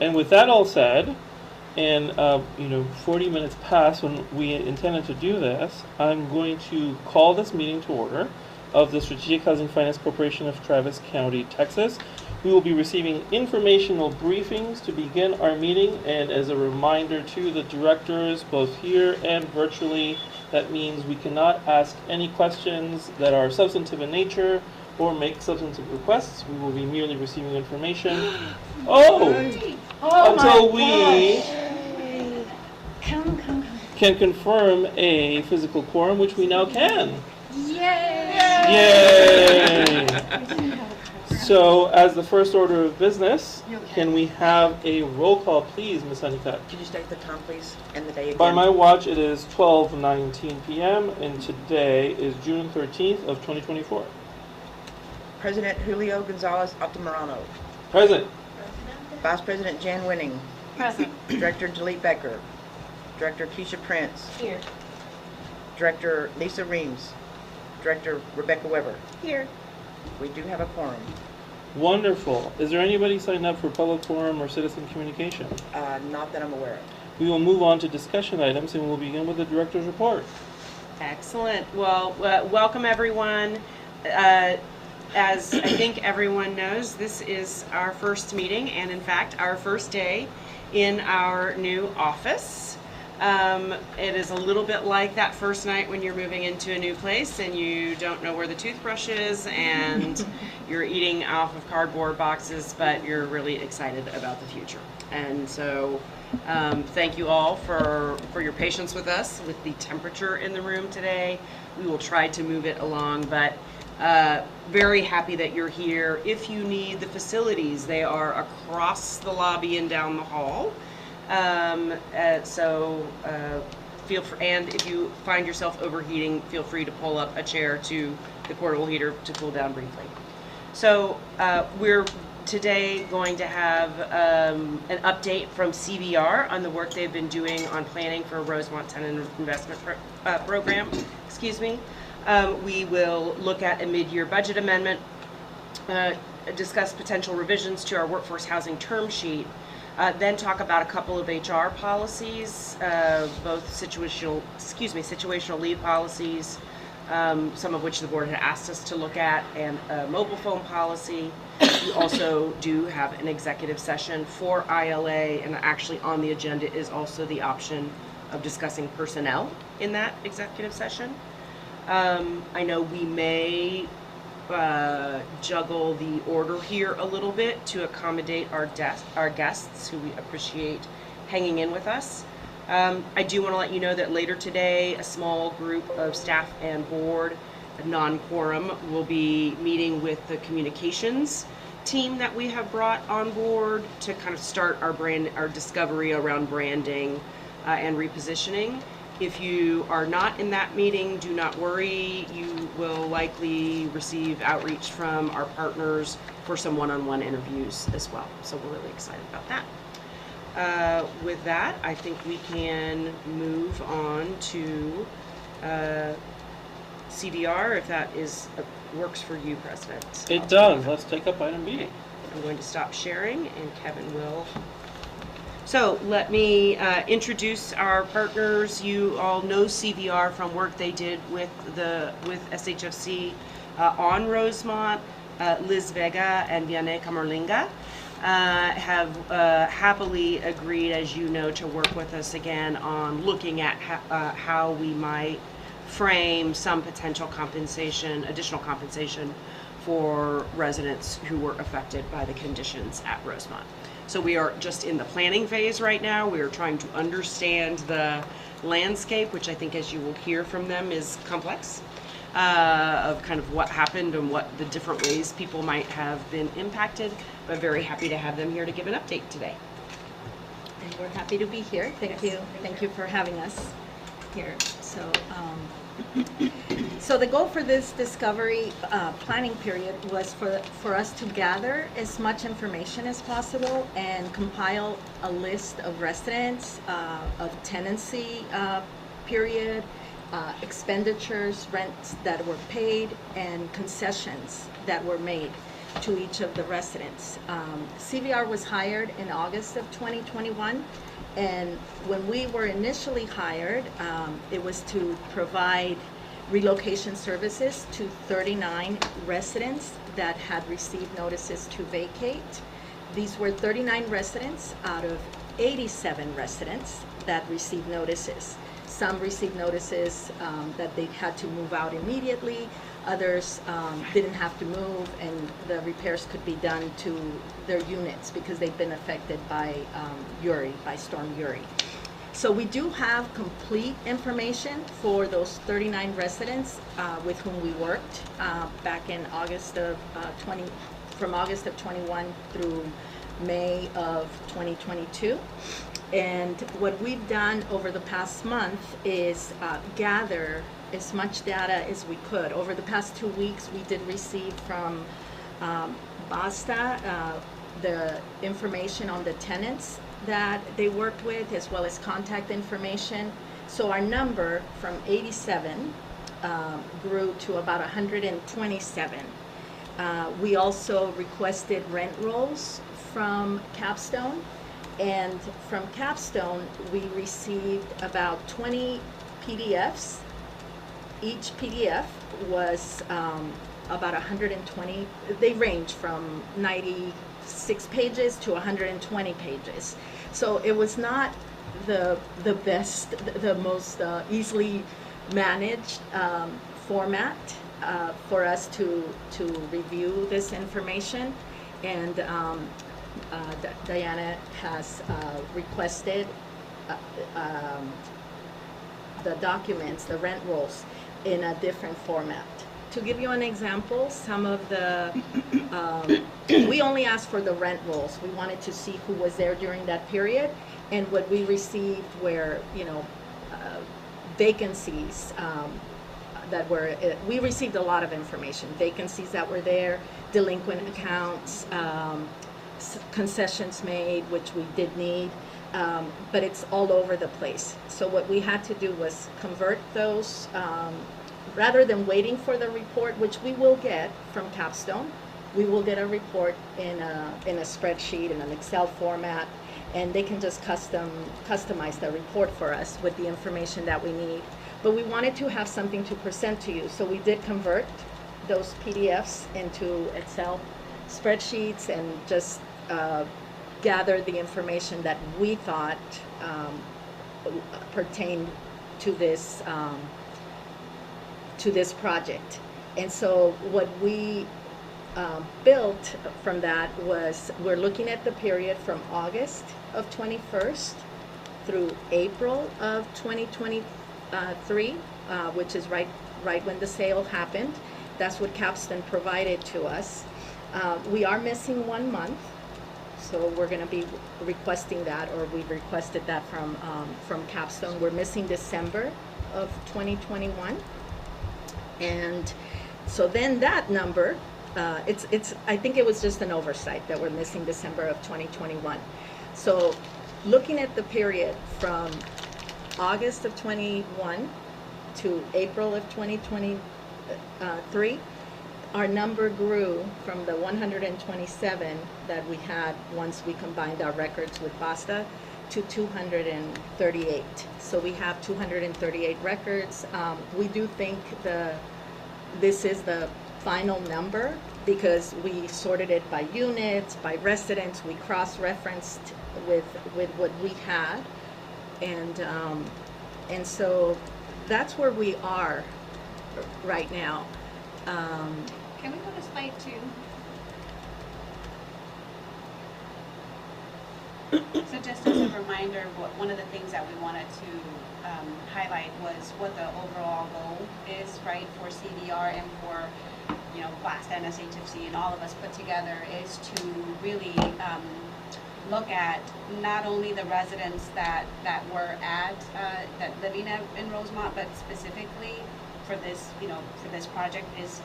And with that all said, and 40 minutes past when we intended to do this, I'm going to call this meeting to order of the Strategic Housing Finance Corporation of Travis County, Texas. We will be receiving informational briefings to begin our meeting, and as a reminder to the directors, both here and virtually, that means we cannot ask any questions that are substantive in nature or make substantive requests. We will be merely receiving information. Until we can confirm a physical quorum, which we now can. Yay! So, as the first order of business, can we have a roll call, please, Ms. Honeycutt? Could you state the time, please, and the day again? By my watch, it is 12:19 p.m., and today is June 13th of 2024. President Julio Gonzalez Altamirano. Present. Vice President Jan Winning. Present. Director Jalete Becker. Director Keisha Prince. Here. Director Lisa Reams. Director Rebecca Weber. Here. We do have a quorum. Wonderful. Is there anybody signed up for public forum or citizen communication? Not that I'm aware of. We will move on to discussion items, and we'll begin with the director's report. Excellent. Well, welcome everyone. As I think everyone knows, this is our first meeting, and in fact, our first day in our new office. It is a little bit like that first night when you're moving into a new place and you don't know where the toothbrush is and you're eating off of cardboard boxes, but you're really excited about the future. And so thank you all for your patience with us with the temperature in the room today. We will try to move it along, but very happy that you're here. If you need the facilities, they are across the lobby and down the hall. Feel free, and if you find yourself overheating, feel free to pull up a chair to the portable heater to cool down briefly. So we're today going to have an update from CBR on the work they've been doing on planning for Rosemont Tenant Investment Program. Excuse me. We will look at a mid-year budget amendment, discuss potential revisions to our workforce housing term sheet, then talk about a couple of HR policies, both situational leave policies, some of which the board had asked us to look at, and a mobile phone policy. We also do have an executive session for ILA, and actually on the agenda is also the option of discussing personnel in that executive session. I know we may juggle the order here a little bit to accommodate our guests who we appreciate hanging in with us. I do want to let you know that later today a small group of staff and board, a non-quorum, will be meeting with the communications team that we have brought on board to kind of start our discovery around branding and repositioning. If you are not in that meeting, do not worry. You will likely receive outreach from our partners for some one-on-one interviews as well. So we're really excited about that. With that, I think we can move on to CDR, if that works for you, President. It does. Let's take up item B. I'm going to stop sharing, and Kevin will. So let me introduce our partners. You all know CVR from work they did with SHFC on Rosemont. Liz Vega and Vianney Camerlinga have happily agreed, as you know, to work with us again on looking at how we might frame some potential compensation, additional compensation for residents who were affected by the conditions at Rosemont. So we are just in the planning phase right now. We are trying to understand the landscape, which I think, as you will hear from them, is complex, of kind of what happened and what the different ways people might have been impacted, but very happy to have them here to give an update today. And we're happy to be here. Thank you. Thank you for having us here. So the goal for this discovery planning period was for us to gather as much information as possible and compile a list of residents, of tenancy period, expenditures, rents that were paid, and concessions that were made. to each of the residents. CVR was hired in August of 2021, and when we were initially hired, it was to provide relocation services to 39 residents that had received notices to vacate. These were 39 residents out of 87 residents that received notices. Some received notices that they had to move out immediately. Others didn't have to move, and the repairs could be done to their units because they've been affected by Storm Uri. So we do have complete information for those 39 residents with whom we worked back in August of from August of 21 through May of 2022. And what we've done over the past month is gather as much data as we could. Over the past 2 weeks, we did receive from BASTA the information on the tenants that they worked with, as well as contact information. So our number from 87 grew to about 127. We also requested rent rolls from Capstone, and from Capstone we received about 20 PDFs. Each PDF was about 120. They range from 96 pages to 120 pages. So it was not the best, the most easily managed format for us to review this information. And Diana has requested the documents, the rent rolls, in a different format. To give you an example, some of the, we only asked for the rent rolls. We wanted to see who was there during that period, and what we received were, vacancies that were, we received a lot of information, vacancies that were there, delinquent accounts, concessions made, which we did need, but it's all over the place. So what we had to do was convert those, rather than waiting for the report, which we will get from Capstone. We will get a report in a spreadsheet, in an Excel format, and they can just customize the report for us with the information that we need. But we wanted to have something to present to you, so we did convert those PDFs into Excel spreadsheets and just gather the information that we thought pertained to this project. And so what we built from that was, we're looking at the period from August of 21st through April of 2023, which is right when the sale happened. That's what Capstone provided to us. We are missing 1 month, so we're going to be requesting that, or we requested that from Capstone. We're missing December of 2021, and so then that number, it's I think it was just an oversight that we're missing December of 2021. So looking at the period from August of 21 to April of 2023, our number grew from the 127 that we had once we combined our records with BASTA to 238. So we have 238 records. We do think this is the final number because we sorted it by units, by residents. We cross-referenced with what we had, and so that's where we are right now. Can we go to slide 2? So just as a reminder, one of the things that we wanted to highlight was what the overall goal is, right, for CVR and for, BASTA and SHFC and all of us put together, is to really look at not only the residents that were that living in Rosemont, but specifically for this, for this project is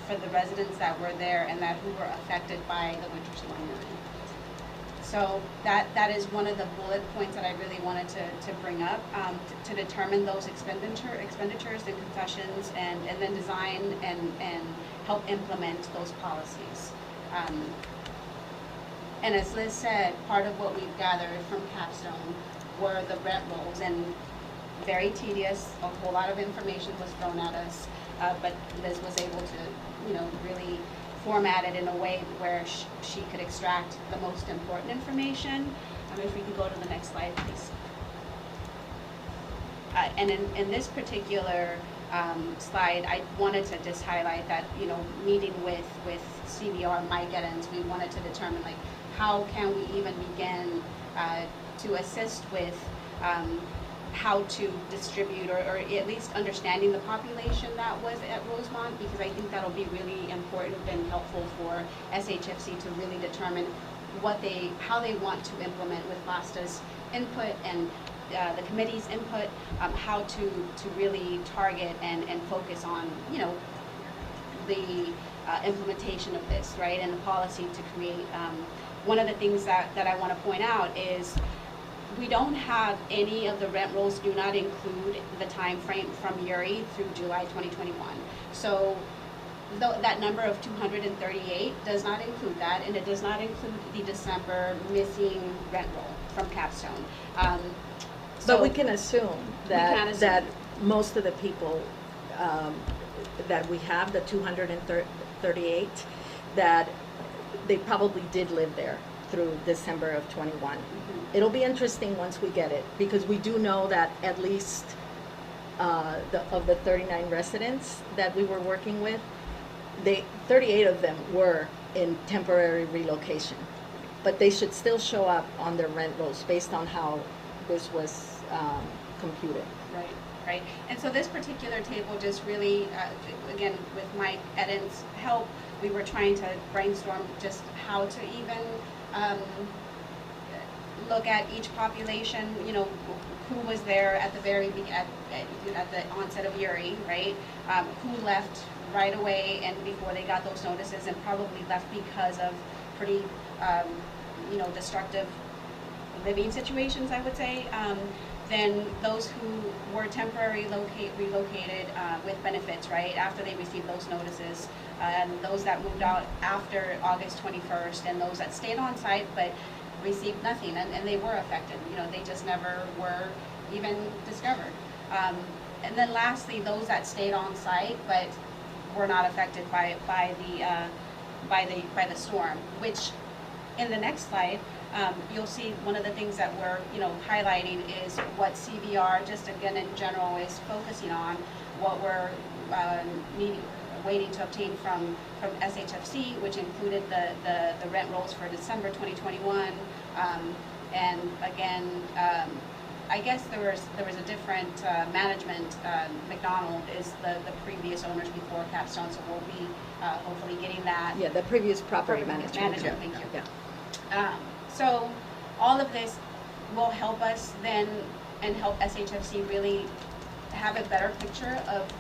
for the residents that were there and who were affected by the Winter Storm Uri. So that is one of the bullet points that I really wanted to bring up, to determine those expenditures and concessions, and then design and help implement those policies. And as Liz said, part of what we've gathered from Capstone were the rent rolls, and very tedious, a whole lot of information was thrown at us, but Liz was able to, really format it in a way where she could extract the most important information. If we could go to the next slide, please. And in this particular slide, I wanted to just highlight that, meeting with CVR, Mike Edens, we wanted to determine, like, how can we even begin to assist with how to distribute, or at least understanding the population that was at Rosemont, because I think that'll be really important and helpful for SHFC to really determine how they want to implement with LASTA's input and the committee's input, how to really target and focus on, the implementation of this, right, and the policy to create. One of the things that I want to point out is we don't have any of the rent rolls do not include the time frame from Uri through July 2021. So that number of 238 does not include that, and it does not include the December missing rent roll from Capstone. But we can assume that most of the people that we have, the 238, that they probably did live there through December of 21. Mm-hmm. It'll be interesting once we get it, because we do know that at least of the 39 residents that we were working with, 38 of them were in temporary relocation, but they should still show up on their rent rolls based on how this was computed. Right. And so this particular table just really, again, with Mike Edens' help, we were trying to brainstorm just how to even look at each population, who was there at the very at the onset of Uri, right? Who left right away and before they got those notices, and probably left because of pretty, destructive living situations, I would say. Then those who were temporarily relocated with benefits, right, after they received those notices, and those that moved out after August 21st, and those that stayed on site but received nothing, and they were affected. They just never were even discovered. And then lastly, those that stayed on site but were not affected by the storm, which in the next slide, you'll see one of the things that we're highlighting is what CVR, just again in general, is focusing on, what we're waiting to obtain from SHFC, which included the rent rolls for December 2021, and again, I guess there was a different management. McDonald is the previous owners before Capstone, so we'll be hopefully getting that. Yeah, the previous property management. Thank you. Yeah. So all of this will help us then, and help SHFC really have a better picture of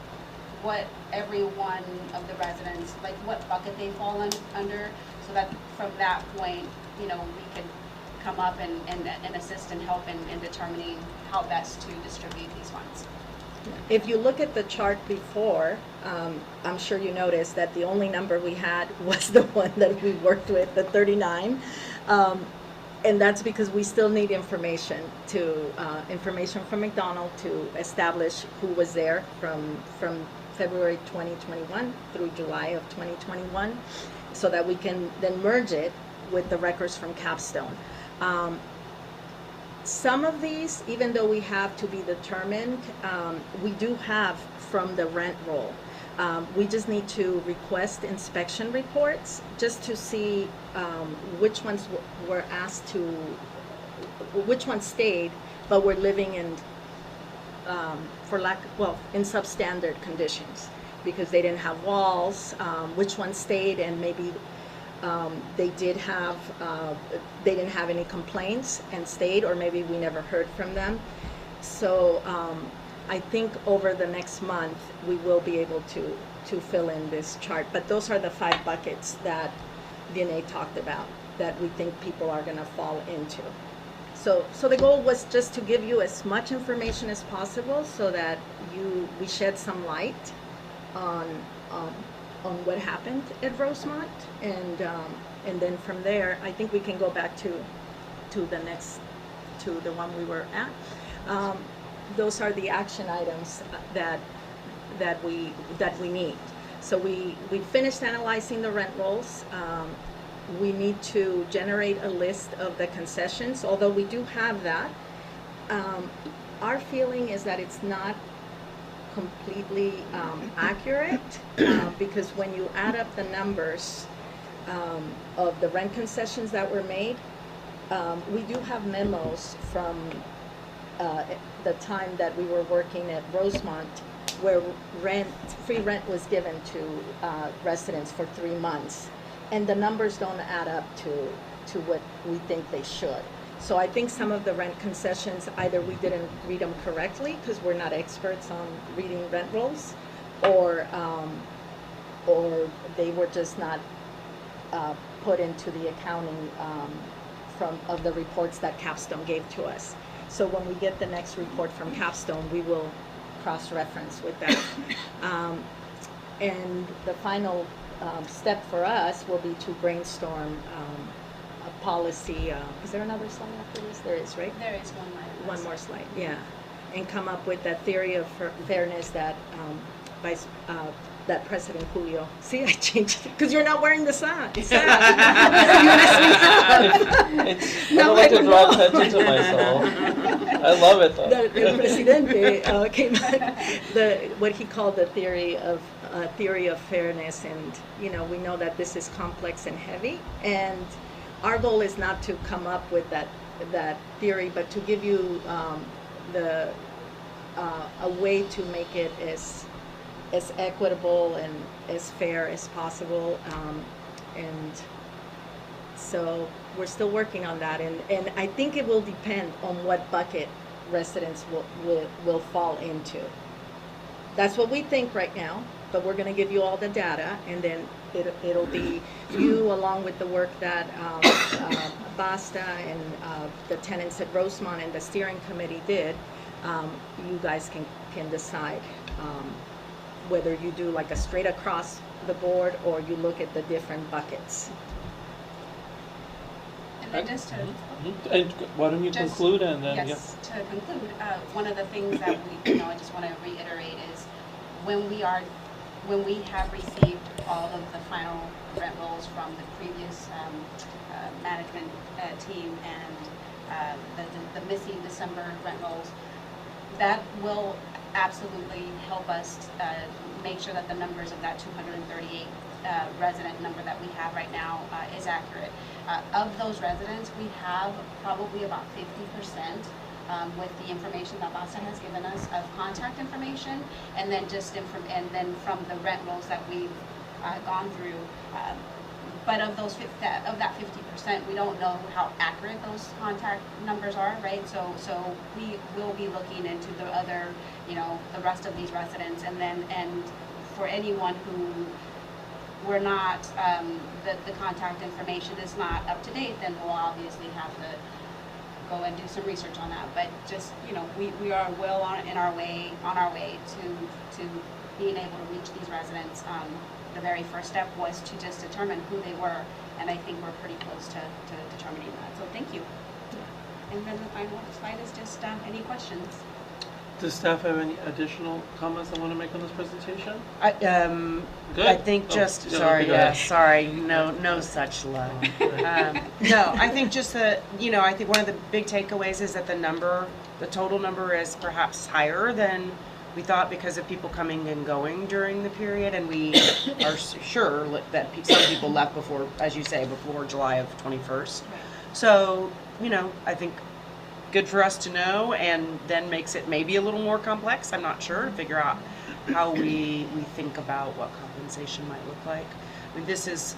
what every one of the residents, like what bucket they fall under, so that from that point, we can come up and assist and help in determining how best to distribute these funds. If you look at the chart before, I'm sure you noticed that the only number we had was the one that we worked with, the 39. And that's because we still need information from McDonald to establish who was there from February 2021 through July of 2021, so that we can then merge it with the records from Capstone. Some of these, even though we have to be determined, we do have from the rent roll. We just need to request inspection reports just to see which ones were asked to, which ones stayed but were living in, in substandard conditions because they didn't have walls, which ones stayed and maybe they didn't have any complaints and stayed, or maybe we never heard from them. So I think over the next month we will be able to fill in this chart. But those are the 5 buckets that DNA talked about that we think people are going to fall into. So the goal was just to give you as much information as possible so that we shed some light on on what happened at Rosemont, and then from there, I think we can go back to the one we were at. Those are the action items that we need. So we finished analyzing the rent rolls. We need to generate a list of the concessions, although we do have that. Our feeling is that it's not completely accurate, because when you add up the numbers of the rent concessions that were made, we do have memos from the time that we were working at Rosemont, where free rent was given to residents for 3 months, and the numbers don't add up to what we think they should. So I think some of the rent concessions, either we didn't read them correctly because we're not experts on reading rent rolls, or they were just not put into the accounting of the reports that Capstone gave to us. So when we get the next report from Capstone, we will cross-reference with that. And the final step for us will be to brainstorm a policy. Is there another slide after this? There is, right? There is one more. One more slide, yeah. And come up with that theory of fairness that that President Julio. See, I changed it because you're not wearing the sign. You messed me up. I don't like to draw attention to myself. I love it though. The Presidente came up, what he called the theory of fairness, and we know that this is complex and heavy, and our goal is not to come up with that theory, but to give you a way to make it as equitable and as fair as possible, and so we're still working on that, and I think it will depend on what bucket residents will fall into. That's what we think right now, but we're going to give you all the data, and then it'll be you, along with the work that Basta and the tenants at Rosemont and the steering committee did. You guys can decide whether you do like a straight across the board or you look at the different buckets. And then just to And why don't you conclude and then yes, to conclude, one of the things that we, I just want to reiterate is when we have received all of the final rent rolls from the previous management team and the missing December rent rolls, that will absolutely help us make sure that the numbers of that 238 resident number that we have right now is accurate. Of those residents, we have probably about 50% with the information that Basta has given us of contact information, and then and then from the rent rolls that we've gone through. But of that 50%, we don't know how accurate those contact numbers are, right? So we will be looking into the other, the rest of these residents, and for anyone who we're not, the contact information is not up to date, then we'll obviously have to go and do some research on that. But just, we are well on our way to being able to reach these residents. The very first step was to just determine who they were, and I think we're pretty close to determining that. So thank you. And then the final slide is just any questions. Does staff have any additional comments they want to make on this presentation? Good. I think just no such luck. No, I think just I think one of the big takeaways is that the total number is perhaps higher than we thought because of people coming and going during the period, and we are sure that some people left before, as you say, before July of 21st. So, I think good for us to know, and then makes it maybe a little more complex, I'm not sure, to figure out how we think about what compensation might look like. I mean, this is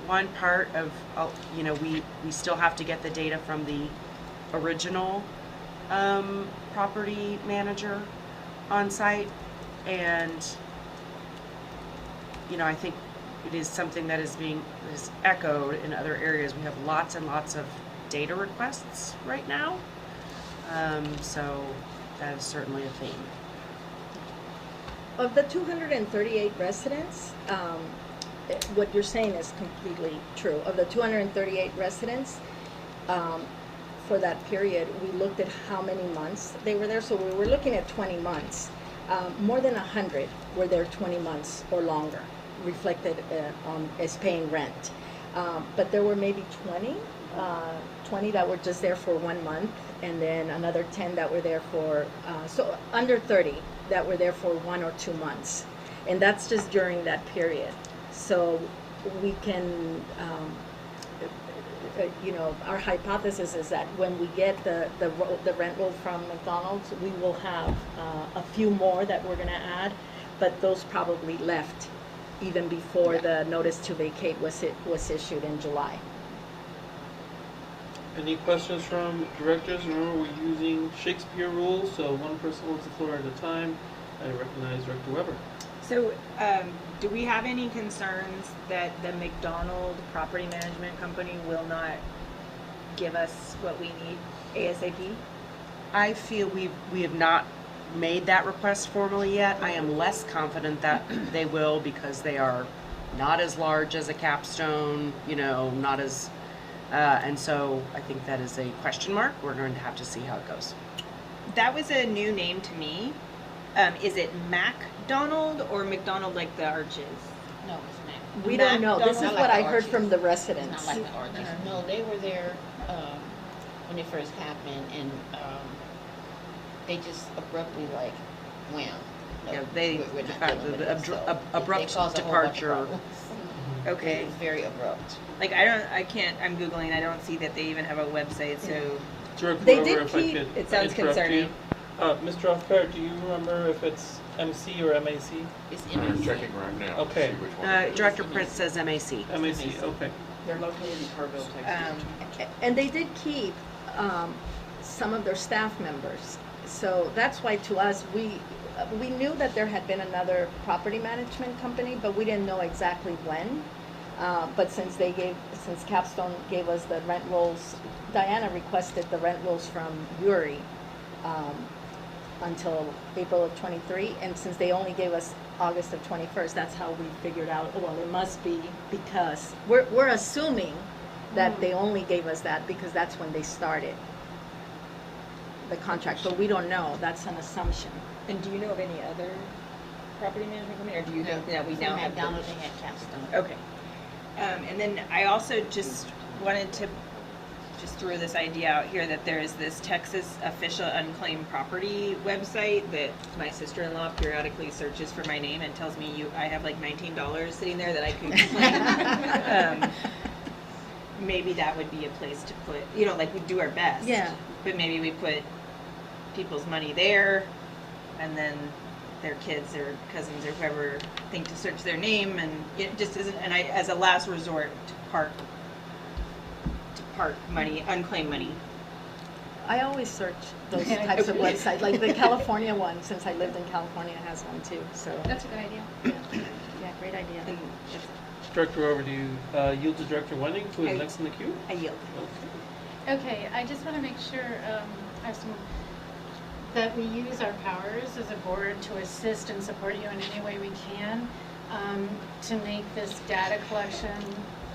one part of, we still have to get the data from the original property manager on site, and I think it is something that is echoed in other areas. We have lots and lots of data requests right now, so that is certainly a theme. of the 238 residents, what you're saying is completely true. Of the 238 residents, for that period, we looked at how many months they were there. So we were looking at 20 months. More than 100 were there 20 months or longer, reflected as paying rent. But there were maybe 20 that were just there for 1 month, and then another 10 that were there for, so under 30 that were there for 1 or 2 months. And that's just during that period. So we can, our hypothesis is that when we get the rent roll from McDonald's, we will have a few more that we're going to add, but those probably left even before the notice to vacate was issued in July. Any questions from directors? Remember, we're using Shakespeare rules, so one person holds the floor at a time. I recognize Director Weber. So, do we have any concerns that the McDonald Property Management Company will not give us what we need ASAP? I feel we have not made that request formally yet. I am less confident that they will because they are not as large as a Capstone, not as, and so I think that is a question mark. We're going to have to see how it goes. That was a new name to me. Is it MacDonald or McDonald like the arches? No, it's Mac. We don't know. This is Not what like I the heard Arches. from the It's residents. not like the Arches. No, they were there when it first happened, and they just abruptly wham. No, Yeah, they we're not the dealing with it. So abrupt they caused a whole bunch of departure. problems. Okay. It was very abrupt. Like I'm Googling, I don't see that they even have a website, so. Director They Weber, did if I keep- could It sounds interrupt concerning. you. Mr. Offert, do you remember if it's MC or MAC? It's We're MAC. checking right now. to Okay. see which one it is. Director Prince says MAC. MAC, okay. They're located in Carville, Texas. And they did keep some of their staff members. So that's why to us, we knew that there had been another property management company, but we didn't know exactly when. But since Capstone gave us the rent rolls, Diana requested the rent rolls from Uri until April of 23, and since they only gave us August of 21st, that's how we figured out, well, it must be because, we're assuming that they only gave us that because that's when they started the contract, but we don't know, that's an assumption. And do you know of any other property management company, or do you think that we From now have? McDonald's, they had Capstone. Okay. And then I also just wanted to just throw this idea out here that there is this Texas official unclaimed property website that my sister-in-law periodically searches for my name and tells me I have like $19 sitting there that I could claim. Maybe that would be a place to put, like we do our best. Yeah. But maybe we put people's money there, and then their kids or cousins or whoever think to search their name, and it just isn't, and as a last resort to park money, unclaimed money. I always search those types of websites, like the California one, since I lived in California, has one too, so. That's a good idea. Yeah, great idea. And Director Weber, do you yield to Director Wenning, who is I- next in the queue? I yield. Okay. Okay, I just want to make sure that we use our powers as a board to assist and support you in any way we can to make this data collection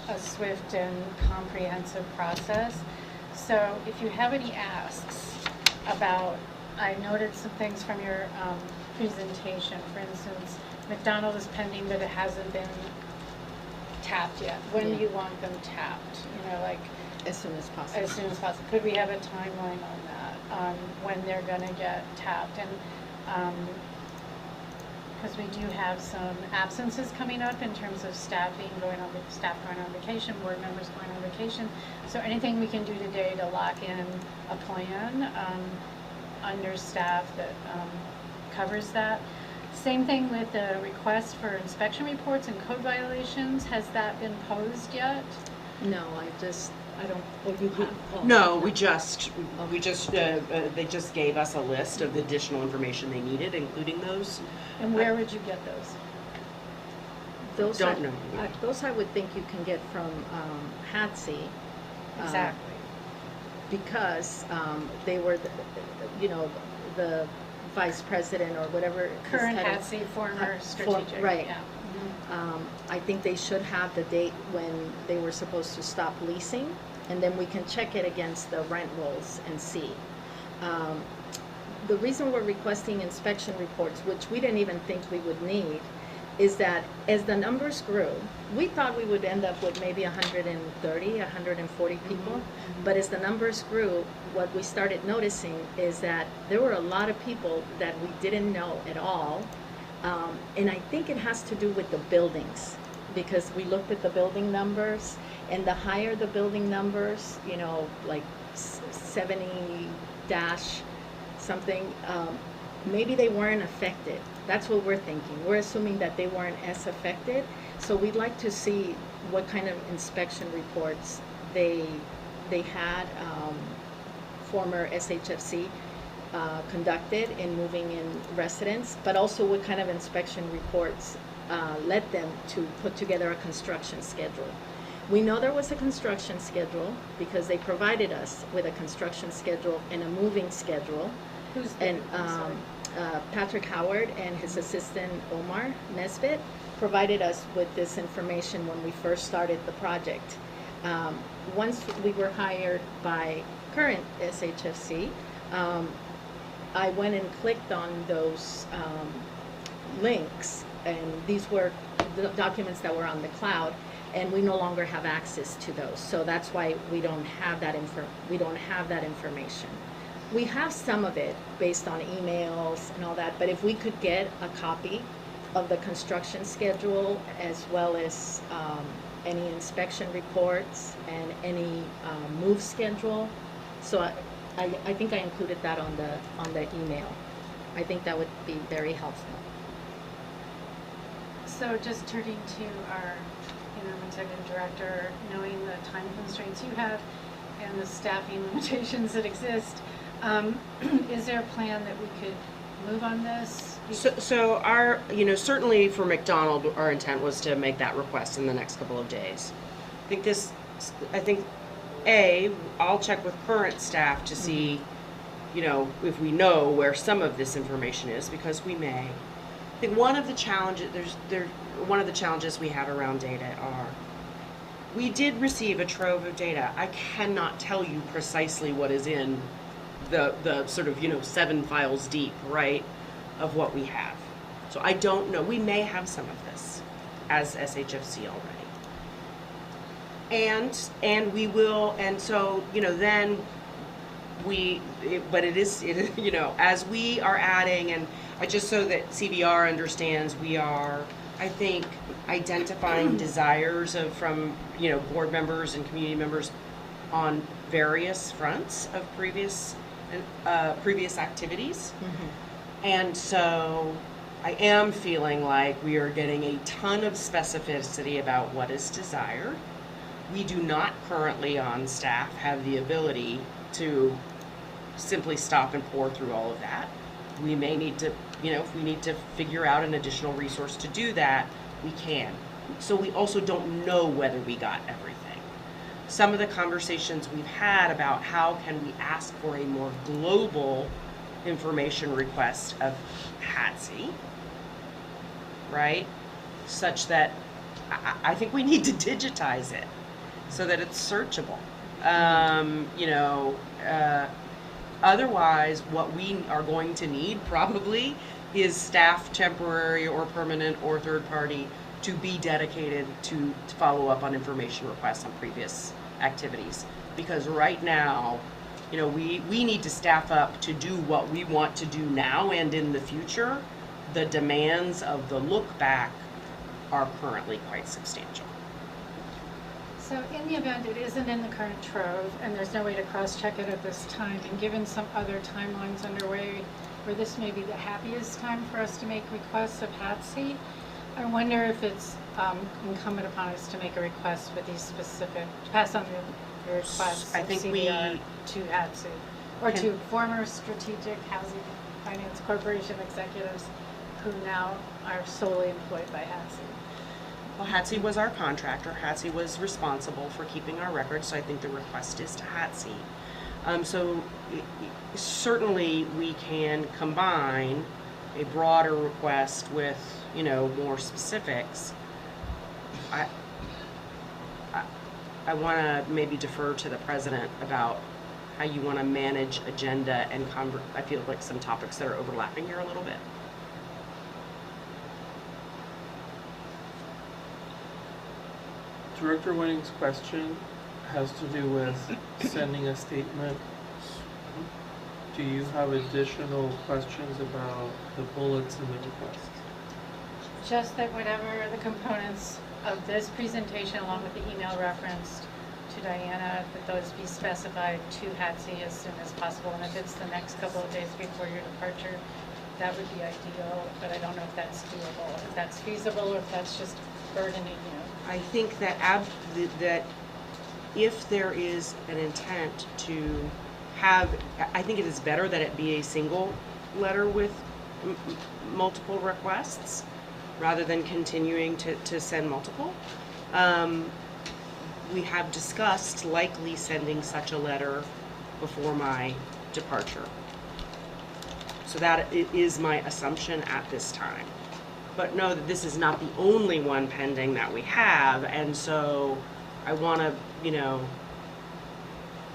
a swift and comprehensive process. So if you have any asks about, I noted some things from your presentation. For instance, McDonald is pending, but it hasn't been tapped yet. When do you want them tapped? As soon as possible. As soon as possible. Could we have a timeline on that, when they're gonna get tapped? And, because we do have some absences coming up in terms of staff going on vacation, board members going on vacation. So anything we can do today to lock in a plan, under staff that, covers that. Same thing with the request for inspection reports and code violations. Has that been posed yet? No, you have. Oh. No, they just gave us a list of the additional information they needed, including those. And where would you get those? Those Don't I- know. Those I would think you can get from HATSE. Exactly. Because they were, the vice president or whatever. his Current title- HATC, former strategic. Right. Yeah. I think they should have the date when they were supposed to stop leasing, and then we can check it against the rent rolls and see. The reason we're requesting inspection reports, which we didn't even think we would need, is that as the numbers grew, we thought we would end up with maybe 130, 140 people. But as the numbers grew, what we started noticing is that there were a lot of people that we didn't know at all. And I think it has to do with the buildings, because we looked at the building numbers, and the higher the building numbers, you know, like 70 dash something, maybe they weren't affected. That's what we're thinking. We're assuming that they weren't as affected. So we'd like to see what kind of inspection reports they had, former SHFC conducted in moving in residents, but also what kind of inspection reports led them to put together a construction schedule. We know there was a construction schedule because they provided us with a construction schedule and a moving schedule. Who's And I'm sorry. Patrick Howard and his assistant Omar Nesbitt provided us with this information when we first started the project. Once we were hired by current SHFC, I went and clicked on those links, and these were the documents that were on the cloud, and we no longer have access to those. So that's why we don't have that information. We have some of it based on emails and all that, but if we could get a copy of the construction schedule as well as any inspection reports and any move schedule. So I think I included that on the email. I think that would be very helpful. So just turning to our interim executive director, knowing the time constraints you have and the staffing limitations that exist, is there a plan that we could move on this? So our, certainly for McDonald, our intent was to make that request in the next couple of days. I think I'll check with current staff to see, if we know where some of this information is, because we may. I think one of the challenges we have around data are, we did receive a trove of data. I cannot tell you precisely what is in the sort of 7 files deep, right, of what we have. So I don't know. We may have some of this as SHFC already. And we will, and so, then but it is, as we are adding, and just so that CVR understands, we are, I think, identifying desires from board members and community members on various fronts of previous activities. And so I am feeling like we are getting a ton of specificity about what is desired. We do not currently on staff have the ability to simply stop and pour through all of that. We may need to, if we need to figure out an additional resource to do that, we can. So we also don't know whether we got everything. Some of the conversations we've had about how can we ask for a more global information request of HATC, right? Such that I think we need to digitize it so that it's searchable. Otherwise, what we are going to need probably is staff, temporary or permanent or third party, to be dedicated to follow up on information requests on previous activities. Because right now, we need to staff up to do what we want to do now and in the future. The demands of the look back are currently quite substantial. So in the event it isn't in the current trove and there's no way to cross-check it at this time, and given some other timelines underway where this may be the happiest time for us to make requests of HATC, I wonder if it's incumbent upon us to make a request with these specific, pass on the requests I of think CVR to HATC, or to former Strategic Housing Finance Corporation executives who now are solely employed by HATC. Well, HATC was our contractor. HATC was responsible for keeping our records, so I think the request is to HATC. So certainly we can combine a broader request with, you know, more specifics. I want to maybe defer to the president about how you want to manage agenda and I feel like some topics that are overlapping here a little bit. Director Winning's question has to do with sending a statement. Do you have additional questions about the bullets in the request? Just that whatever the components of this presentation, along with the email referenced to Diana, that those be specified to HATC as soon as possible. And if it's the next couple of days before your departure, that would be ideal, but I don't know if that's doable, if that's feasible, or if that's just burdening you. I think that that if there is an intent to have, I think it is better that it be a single letter with multiple requests rather than continuing to send multiple. We have discussed likely sending such a letter before my departure. So that is my assumption at this time. But know that this is not the only one pending that we have, and so I want to, you know,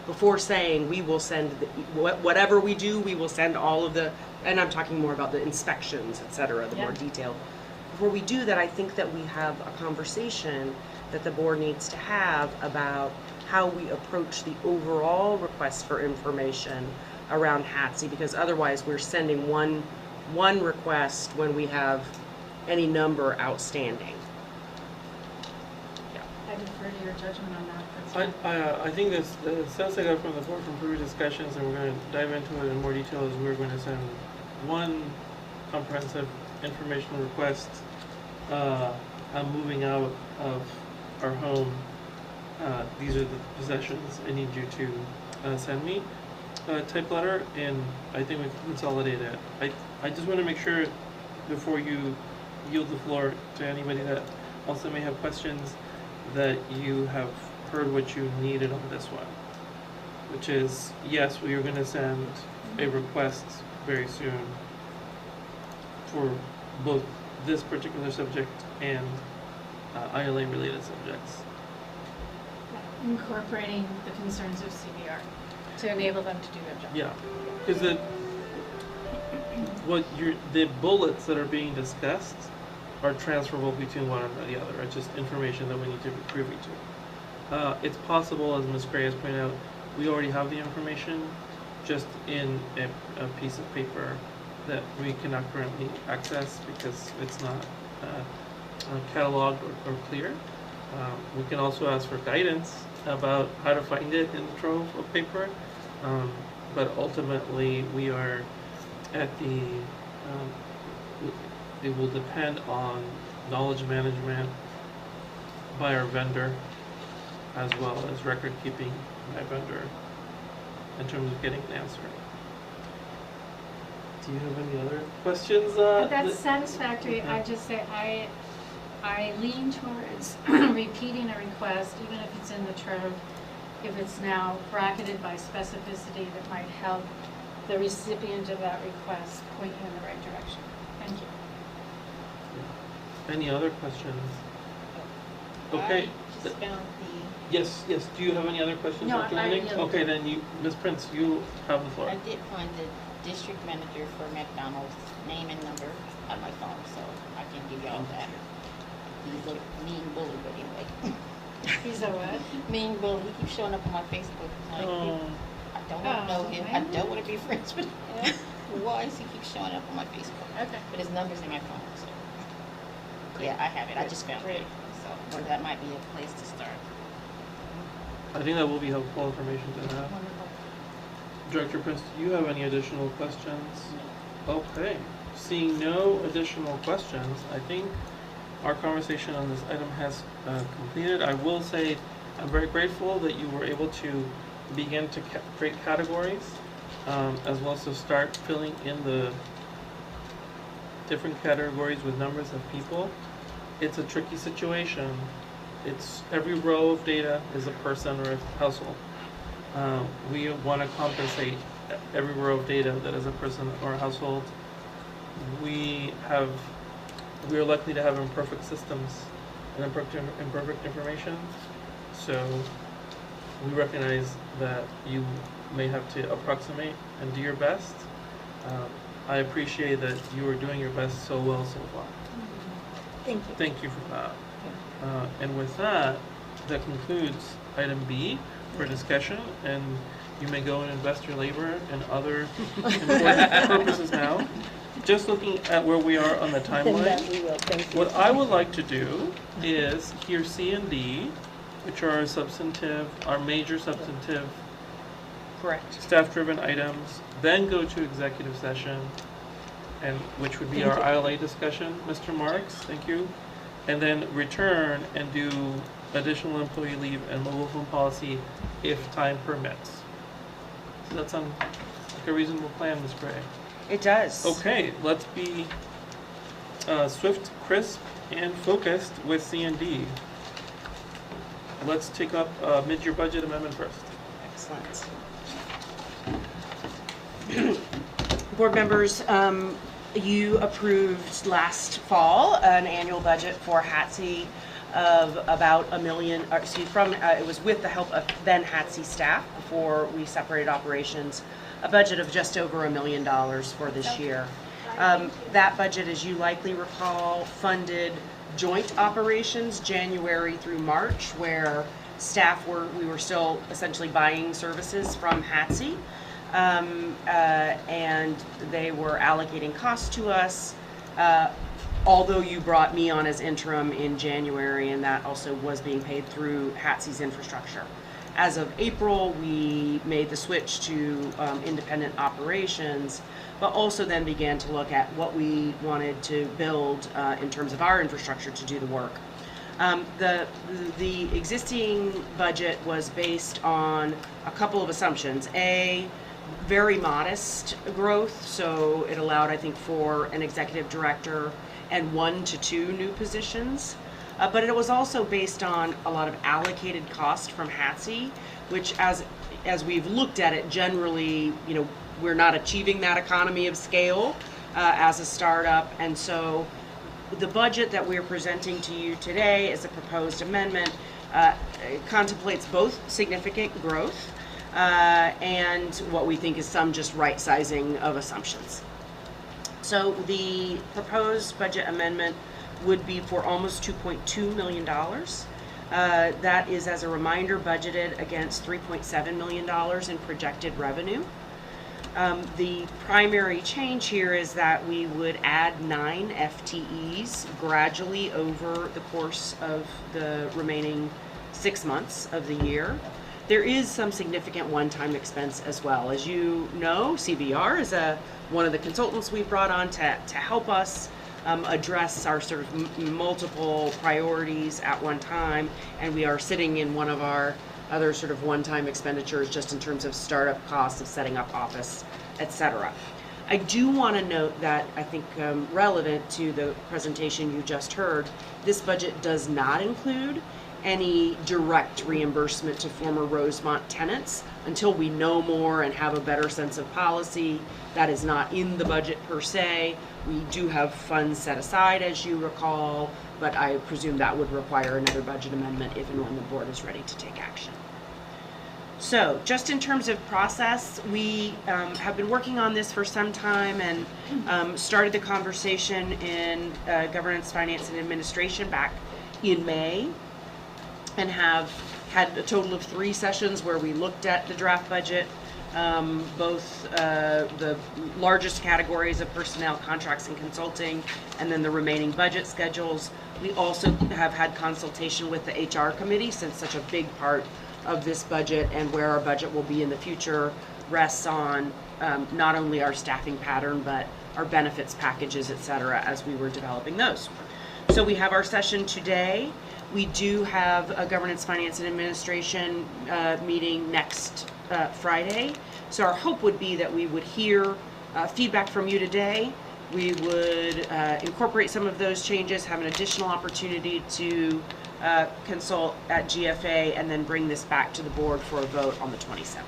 before saying we will send, whatever we do, we will send all of the, and I'm talking more about the inspections, et cetera, the more detailed. Before we do that, I think that we have a conversation that the board needs to have about how we approach the overall request for information around HATC, because otherwise we're sending one request when we have any number outstanding. Yeah. I defer to your judgment on that. That's fine. I think this, the sense I got from the board from previous discussions, and we're going to dive into it in more detail, is we're going to send one comprehensive information request. I'm moving out of our home. These are the possessions I need you to send me. Type letter, and I think we can consolidate it. I just want to make sure before you yield the floor to anybody that also may have questions that you have heard what you needed on this one, which is, yes, we are going to send a request very soon for both this particular subject and ILA related subjects. Incorporating the concerns of CBR to enable them to do their job. Yeah, because the bullets that are being discussed are transferable between one and the other. It's just information that we need to be privy to. It's possible, as Ms. Gray has pointed out, we already have the information just in a piece of paper that we cannot currently access because it's not cataloged or clear. We can also ask for guidance about how to find it in the trove of paper, but ultimately we are at the it will depend on knowledge management by our vendor as well as record keeping by vendor in terms of getting an answer. Do you have any other questions? That's satisfactory. I just say I lean towards repeating a request, even if it's in the trove, if it's now bracketed by specificity that might help the recipient of that request point you in the right direction. Thank you. Any other questions? Okay. I just found the, Yes. Do you have any other questions? No, Dr. I Lanning? yield. Okay, then Ms. Prince, you have the floor. I did find the district manager for McDonald's name and number on my phone, so I can give y'all that. He's a mean bully, but anyway. He's a what? Mean bully. He keeps showing up on my Facebook. Like, I don't want to know him. I don't want to be friends with him. Why does he keep showing up on my Facebook? Okay. But his number's in my phone, so. Yeah, I have it. I just found it. So that might be a place to start. I think that will be helpful information to have. Wonderful. Director Prince, do you have any additional questions? Okay. Seeing no additional questions, I think our conversation on this item has completed. I will say I'm very grateful that you were able to begin to create categories as well as to start filling in the different categories with numbers of people. It's a tricky situation. It's every row of data is a person or a household. We want to compensate every row of data that is a person or a household. We are likely to have imperfect systems and imperfect information. So we recognize that you may have to approximate and do your best. I appreciate that you are doing your best so well so far. Thank you. Thank you for that. And with that, that concludes item B for discussion, and you may go and invest your labor in other important purposes now. Just looking at where we are on the timeline, We will, thank you. what I would like to do is hear C and D, which are our major substantive Correct. staff-driven items, then go to executive session, and which would be our ILA discussion, Mr. Marks, thank you, and then return and do additional employee leave and mobile phone policy if time permits. Does that sound like a reasonable plan, Ms. Gray? It does. Okay, let's be swift, crisp, and focused with C and D. Let's take up mid-year budget amendment first. Excellent. Board members, you approved last fall an annual budget for HATC of about $1 million, it was with the help of then HATC staff before we separated operations, a budget of just over $1 million for this year. That budget, as you likely recall, funded joint operations January through March, where we were still essentially buying services from HATC. And they were allocating costs to us, although you brought me on as interim in January, and that also was being paid through HATC's infrastructure. As of April, we made the switch to independent operations, but also then began to look at what we wanted to build in terms of our infrastructure to do the work. The existing budget was based on a couple of assumptions. Very modest growth, so it allowed, I think, for an executive director and 1 to 2 new positions. But it was also based on a lot of allocated cost from HATC, which as we've looked at it, generally, we're not achieving that economy of scale as a startup. And so the budget that we're presenting to you today as a proposed amendment contemplates both significant growth and what we think is some just right sizing of assumptions. So the proposed budget amendment would be for almost $2.2 million. That is, as a reminder, budgeted against $3.7 million in projected revenue. The primary change here is that we would add 9 FTEs gradually over the course of the remaining 6 months of the year. There is some significant one-time expense as well. As you know, CVR is one of the consultants we brought on to help us address our sort of multiple priorities at one time, and we are sitting in one of our other sort of one-time expenditures just in terms of startup costs of setting up office, etc. I do want to note that I think relevant to the presentation you just heard, this budget does not include any direct reimbursement to former Rosemont tenants until we know more and have a better sense of policy. That is not in the budget per se. We do have funds set aside, as you recall, but I presume that would require another budget amendment if and when the board is ready to take action. So just in terms of process, we have been working on this for some time and started the conversation in Governance, Finance, and Administration back in May, and have had a total of 3 sessions where we looked at the draft budget, both the largest categories of personnel, contracts, and consulting, and then the remaining budget schedules. We also have had consultation with the HR committee, since such a big part of this budget and where our budget will be in the future rests on not only our staffing pattern, but our benefits packages, et cetera, as we were developing those. So we have our session today. We do have a Governance, Finance, and Administration meeting next Friday. So our hope would be that we would hear feedback from you today. We would incorporate some of those changes, have an additional opportunity to consult at GFA, and then bring this back to the board for a vote on the 27th.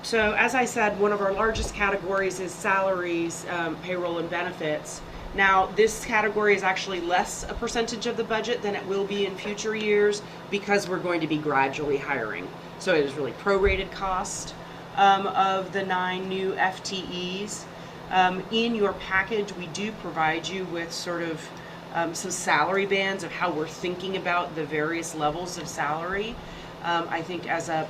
So as I said, one of our largest categories is salaries, payroll, and benefits. Now, this category is actually less a percentage of the budget than it will be in future years because we're going to be gradually hiring. So it is really prorated cost of the 9 new FTEs. In your package, we do provide you with sort of some salary bands of how we're thinking about the various levels of salary. I think as a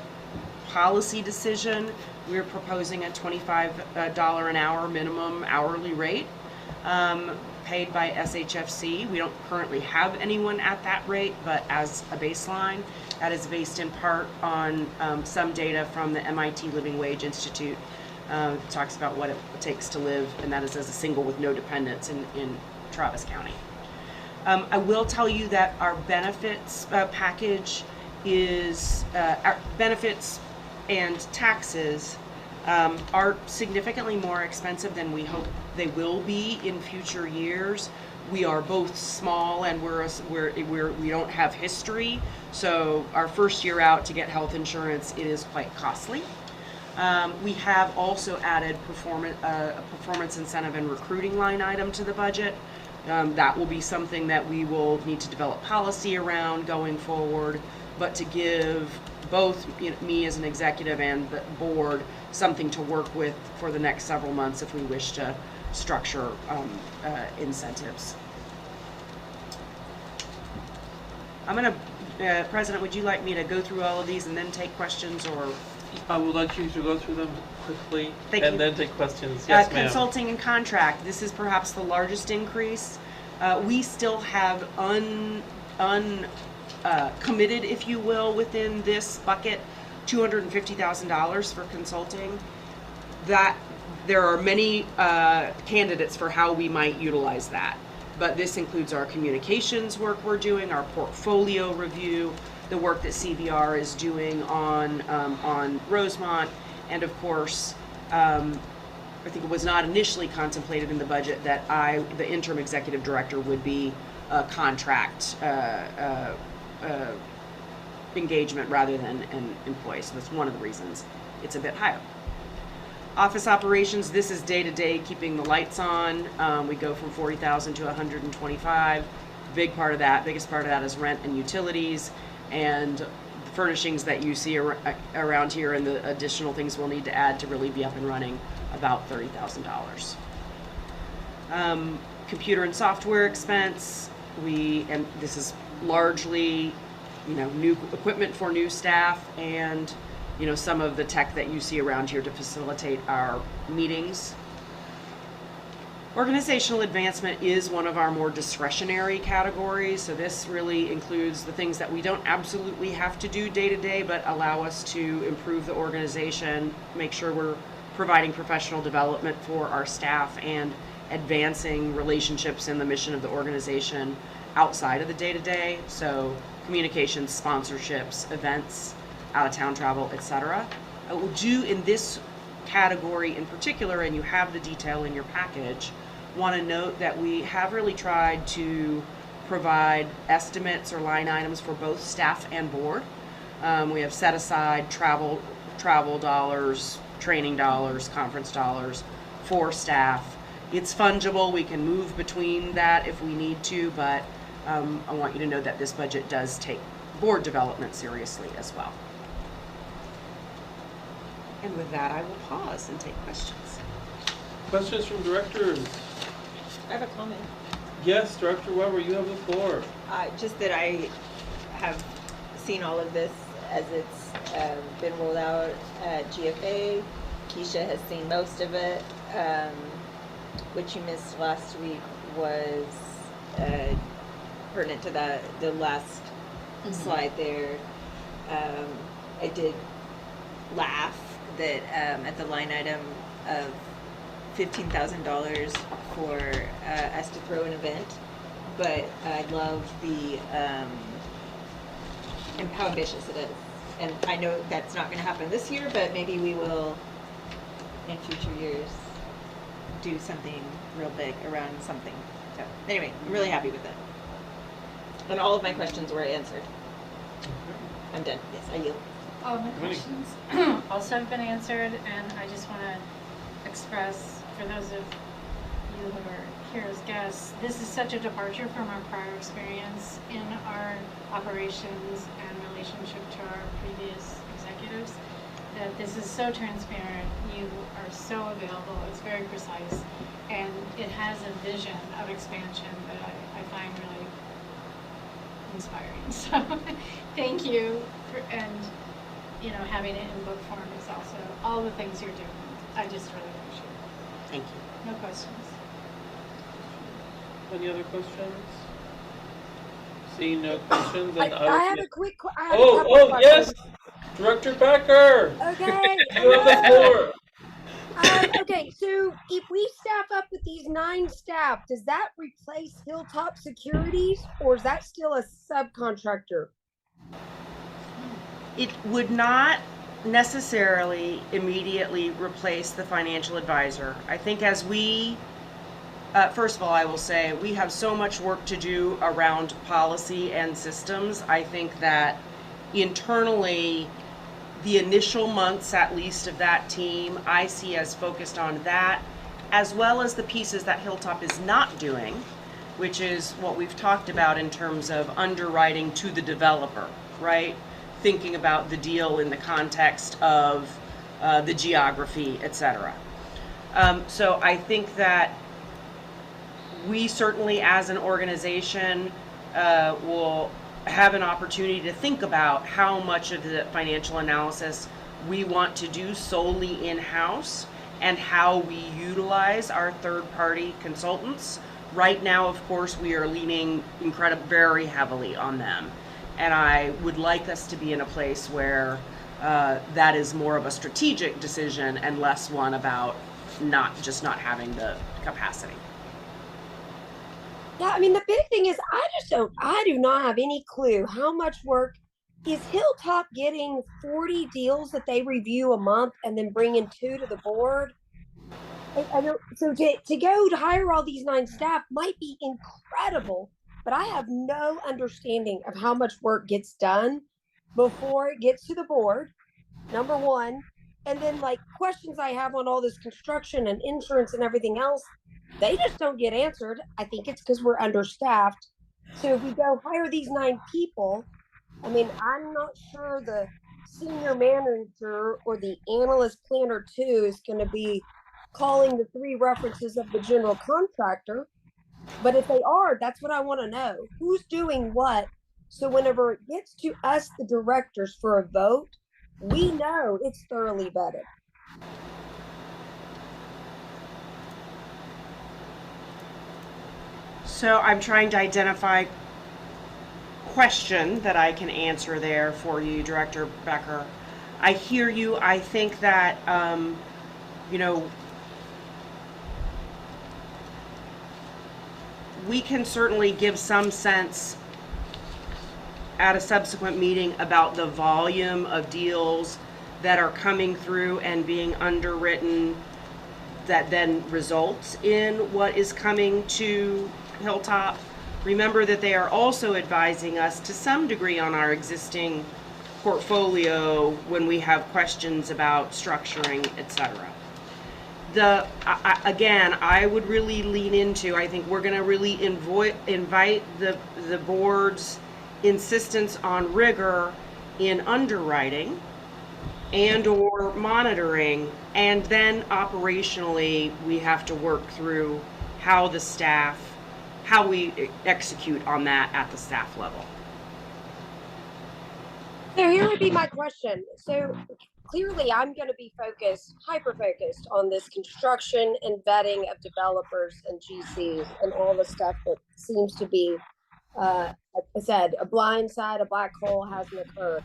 policy decision, we're proposing a $25 an hour minimum hourly rate paid by SHFC. We don't currently have anyone at that rate, but as a baseline, that is based in part on some data from the MIT Living Wage Institute. It talks about what it takes to live, and that is as a single with no dependents in Travis County. I will tell you that our benefits package is, our benefits and taxes are significantly more expensive than we hope they will be in future years. We are both small and we don't have history, so our first year out to get health insurance, it is quite costly. We have also added a performance incentive and recruiting line item to the budget. That will be something that we will need to develop policy around going forward, but to give both me as an executive and the board something to work with for the next several months if we wish to structure incentives. I'm gonna, President, would you like me to go through all of these and then take questions, or? I would like you to go through them quickly Thank and you. then take questions. Yes, ma'am. Consulting and contract, this is perhaps the largest increase. We still have committed, if you will, within this bucket, $250,000 for consulting. That there are many candidates for how we might utilize that, but this includes our communications work we're doing, our portfolio review, the work that CVR is doing on Rosemont, and of course, I think it was not initially contemplated in the budget that the interim executive director, would be a contract engagement rather than an employee. So that's one of the reasons it's a bit higher. Office operations, this is day-to-day keeping the lights on. We go from 40,000 to 125. Biggest part of that is rent and utilities, and the furnishings that you see around here, and the additional things we'll need to add to really be up and running, about $30,000. Computer and software expense, and this is largely, new equipment for new staff, and some of the tech that you see around here to facilitate our meetings. Organizational advancement is one of our more discretionary categories, so this really includes the things that we don't absolutely have to do day to day, but allow us to improve the organization, make sure we're providing professional development for our staff, and advancing relationships in the mission of the organization outside of the day-to-day. So communications, sponsorships, events, out-of-town travel, etc. I will do in this category in particular, and you have the detail in your package, want to note that we have really tried to provide estimates or line items for both staff and board. We have set aside travel dollars, training dollars, conference dollars for staff. It's fungible. We can move between that if we need to, but I want you to know that this budget does take board development seriously as well. And with that, I will pause and take questions. Questions from directors? I have a comment. Yes, Director Weber, you have the floor. Just that I have seen all of this as it's been rolled out at GFA. Keisha has seen most of it. What you missed last week was pertinent to the last slide there. I did laugh that at the line item of $15,000 for us to throw an event, but I love and how ambitious it is. And I know that's not going to happen this year, but maybe we will in future years do something real big around something. So anyway, I'm really happy with it. And all of my questions were answered. I'm done. Yes, I yield. All my questions also have been answered, and I just want to express, for those of you who are here as guests, this is such a departure from our prior experience in our operations and relationship to our previous executives, that this is so transparent, you are so available, it's very precise, and it has a vision of expansion that I find really inspiring. So thank you for, and you know, having it in book form is also all the things you're doing. I just really appreciate it. Thank you. No questions. Any other questions? Seeing no questions, then I have a quick. I have a Oh, couple oh, questions. yes, Director Becker. Okay. You have the floor. Okay. So if we staff up with these 9 staff, does that replace Hilltop Securities, or is that still a subcontractor? It would not necessarily immediately replace the financial advisor. I think as we, first of all, I will say we have so much work to do around policy and systems. I think that internally, the initial months at least of that team, I see as focused on that, as well as the pieces that Hilltop is not doing, which is what we've talked about in terms of underwriting to the developer, right? Thinking about the deal in the context of the geography, etc. So I think that we certainly as an organization will have an opportunity to think about how much of the financial analysis we want to do solely in-house and how we utilize our third-party consultants. Right now, of course, we are leaning very heavily on them. And I would like us to be in a place where that is more of a strategic decision and less one about not having the capacity. Yeah, I mean, the big thing is I do not have any clue how much work is Hilltop getting 40 deals that they review a month and then bringing 2 to the board. I don't, so to go to hire all these 9 staff might be incredible, but I have no understanding of how much work gets done before it gets to the board, number one. And then like questions I have on all this construction and insurance and everything else, they just don't get answered. I think it's because we're understaffed. So if we go hire these 9 people, I mean, I'm not sure the senior manager or the analyst planner 2 is going to be calling the 3 references of the general contractor. But if they are, that's what I want to know. Who's doing what? So whenever it gets to us, the directors, for a vote, we know it's thoroughly vetted. So I'm trying to identify question that I can answer there for you, Director Becker. I hear you. I think that, you know, we can certainly give some sense at a subsequent meeting about the volume of deals that are coming through and being underwritten that then results in what is coming to Hilltop. Remember that they are also advising us to some degree on our existing portfolio when we have questions about structuring, etc. Again, I would really lean into, I think we're going to really invite the board's insistence on rigor in underwriting and or monitoring, and then operationally we have to work through how we execute on that at the staff level. So here would be my question. So clearly I'm going to be hyper-focused on this construction and vetting of developers and GCs and all the stuff that seems to be, like I said, a blind side, a black hole hasn't occurred.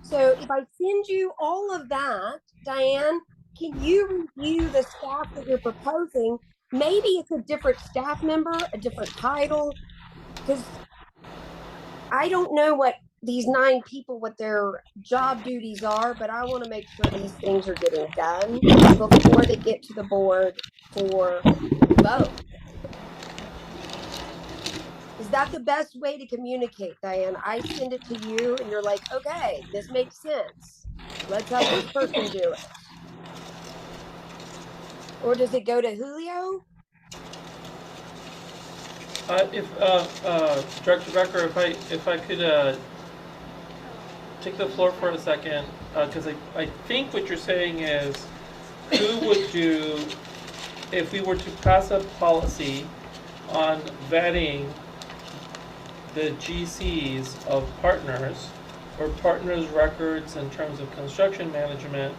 So if I send you all of that, Diane, can you review the staff that you're proposing? Maybe it's a different staff member, a different title, because I don't know what these 9 people, what their job duties are, but I want to make sure these things are getting done before they get to the board for vote. Is that the best way to communicate, Diane? I send it to you and you're like, okay, this makes sense. Let's have this person do it. Or does it go to Julio? If Director Becker, if I could take the floor for a second, because I think what you're saying is, who would do, if we were to pass a policy on vetting the GCs of partners, or partners' records in terms of construction management,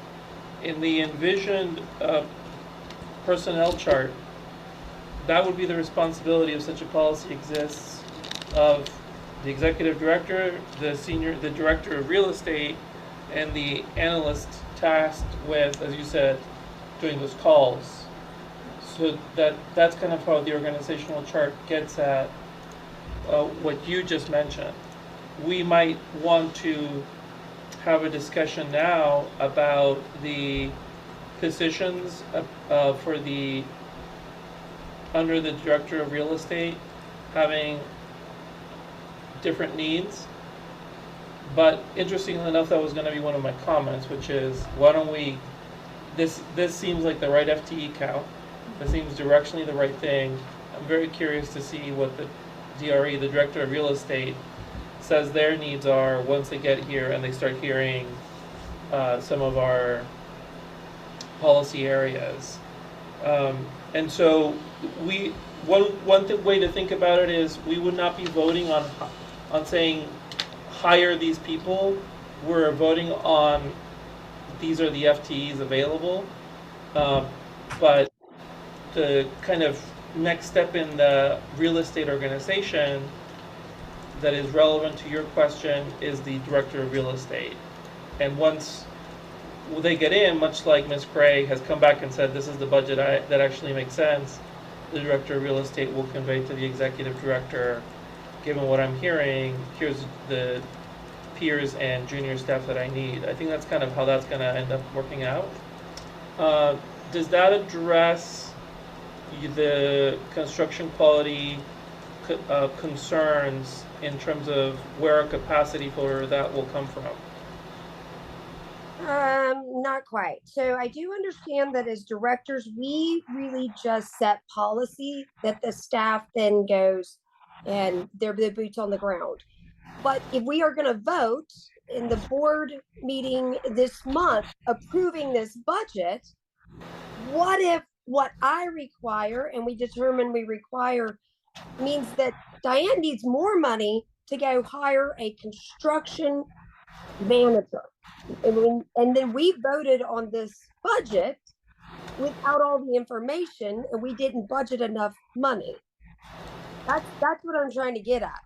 in the envisioned personnel chart, that would be the responsibility if such a policy exists of the executive director, the director of real estate, and the analyst tasked with, as you said, doing those calls. So that's kind of how the organizational chart gets at what you just mentioned. We might want to have a discussion now about the positions for the under the director of real estate having different needs. But interestingly enough, that was going to be one of my comments, which is, why don't we, this seems like the right FTE count. This seems directionally the right thing. I'm very curious to see what the DRE, the director of real estate, says their needs are once they get here and they start hearing some of our policy areas. And so one way to think about it is, we would not be voting on saying hire these people. We're voting on these are the FTEs available. But the kind of next step in the real estate organization that is relevant to your question is the director of real estate. And once they get in, much like Ms. Gray has come back and said, this is the budget that actually makes sense, the director of real estate will convey to the executive director, given what I'm hearing, here's the peers and junior staff that I need. I think that's kind of how that's going to end up working out. Does that address the construction quality concerns in terms of where a capacity for that will come from? Not quite. So I do understand that as directors, we really just set policy that the staff then goes and they're the boots on the ground. But if we are going to vote in the board meeting this month approving this budget, what if what I require and we determine we require means that Diane needs more money to go hire a construction manager? And then we voted on this budget without all the information, and we didn't budget enough money. That's what I'm trying to get at.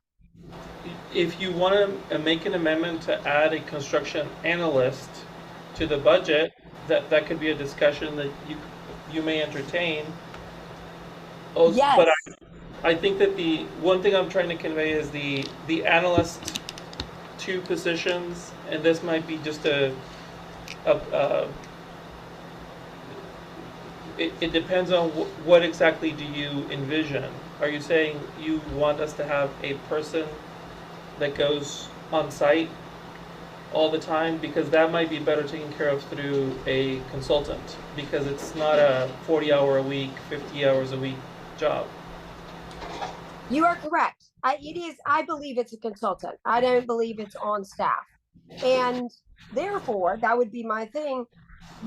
If you want to make an amendment to add a construction analyst to the budget, that could be a discussion that you may entertain. Also, yes. But I think that the one thing I'm trying to convey is the analyst two positions, and this might be just it depends on what exactly do you envision. Are you saying you want us to have a person that goes on site all the time? Because that might be better taken care of through a consultant, because it's not a 40-hour a week, 50 hours a week job. You are correct. I believe it's a consultant. I don't believe it's on staff. And therefore, that would be my thing.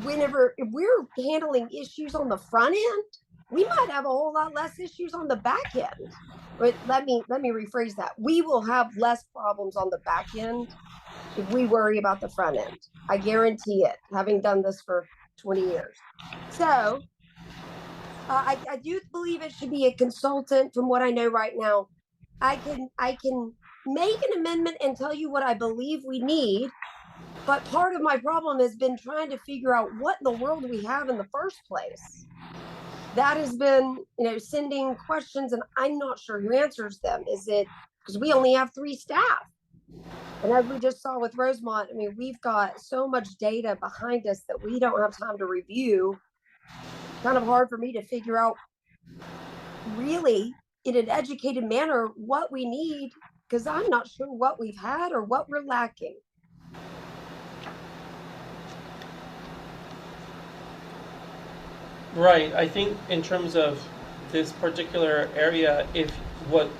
If we're handling issues on the front end, we might have a whole lot less issues on the back end. But let me rephrase that. We will have less problems on the back end if we worry about the front end. I guarantee it, having done this for 20 years. So I do believe it should be a consultant. From what I know right now, I can make an amendment and tell you what I believe we need. But part of my problem has been trying to figure out what in the world we have in the first place. That has been, sending questions, and I'm not sure who answers them. Is it because we only have 3 staff? And as we just saw with Rosemont, we've got so much data behind us that we don't have time to review. Kind of hard for me to figure out really in an educated manner what we need, because I'm not sure what we've had or what we're lacking. Right. I think in terms of this particular area, if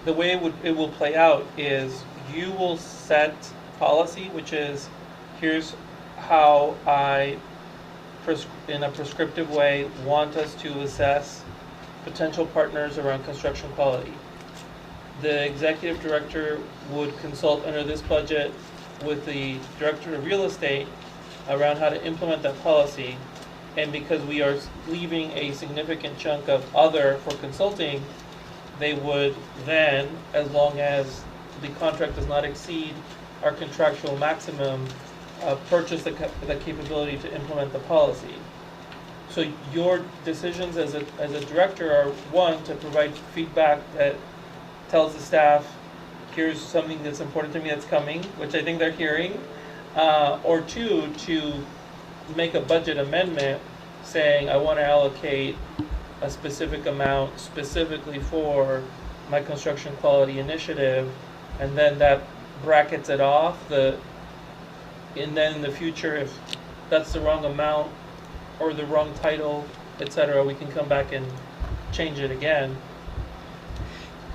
the way it will play out is you will set policy, which is here's how I in a prescriptive way want us to assess potential partners around construction quality. The executive director would consult under this budget with the director of real estate around how to implement that policy. And because we are leaving a significant chunk of other for consulting, they would then, as long as the contract does not exceed our contractual maximum, purchase the capability to implement the policy. So your decisions as a director are, one, to provide feedback that tells the staff, here's something that's important to me that's coming, which I think they're hearing, or two, to make a budget amendment saying I want to allocate a specific amount specifically for my construction quality initiative, and then that brackets it off. And then in the future, if that's the wrong amount or the wrong title, etc., we can come back and change it again.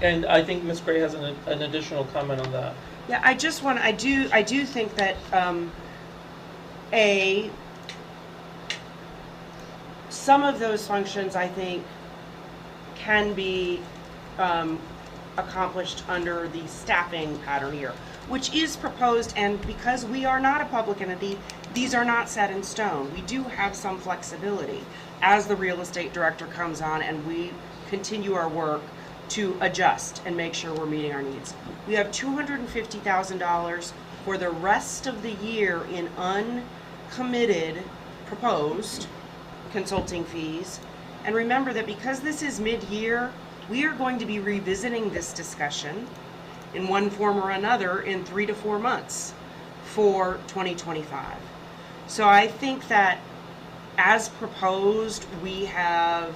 And I think Ms. Gray has an additional comment on that. Yeah, I do think that some of those functions, I think, can be accomplished under the staffing pattern here, which is proposed, and because we are not a public entity, these are not set in stone. We do have some flexibility as the real estate director comes on and we continue our work to adjust and make sure we're meeting our needs. We have $250,000 for the rest of the year in uncommitted proposed consulting fees. And remember that because this is mid-year, we are going to be revisiting this discussion in one form or another in 3 to 4 months for 2025. So I think that as proposed, we have,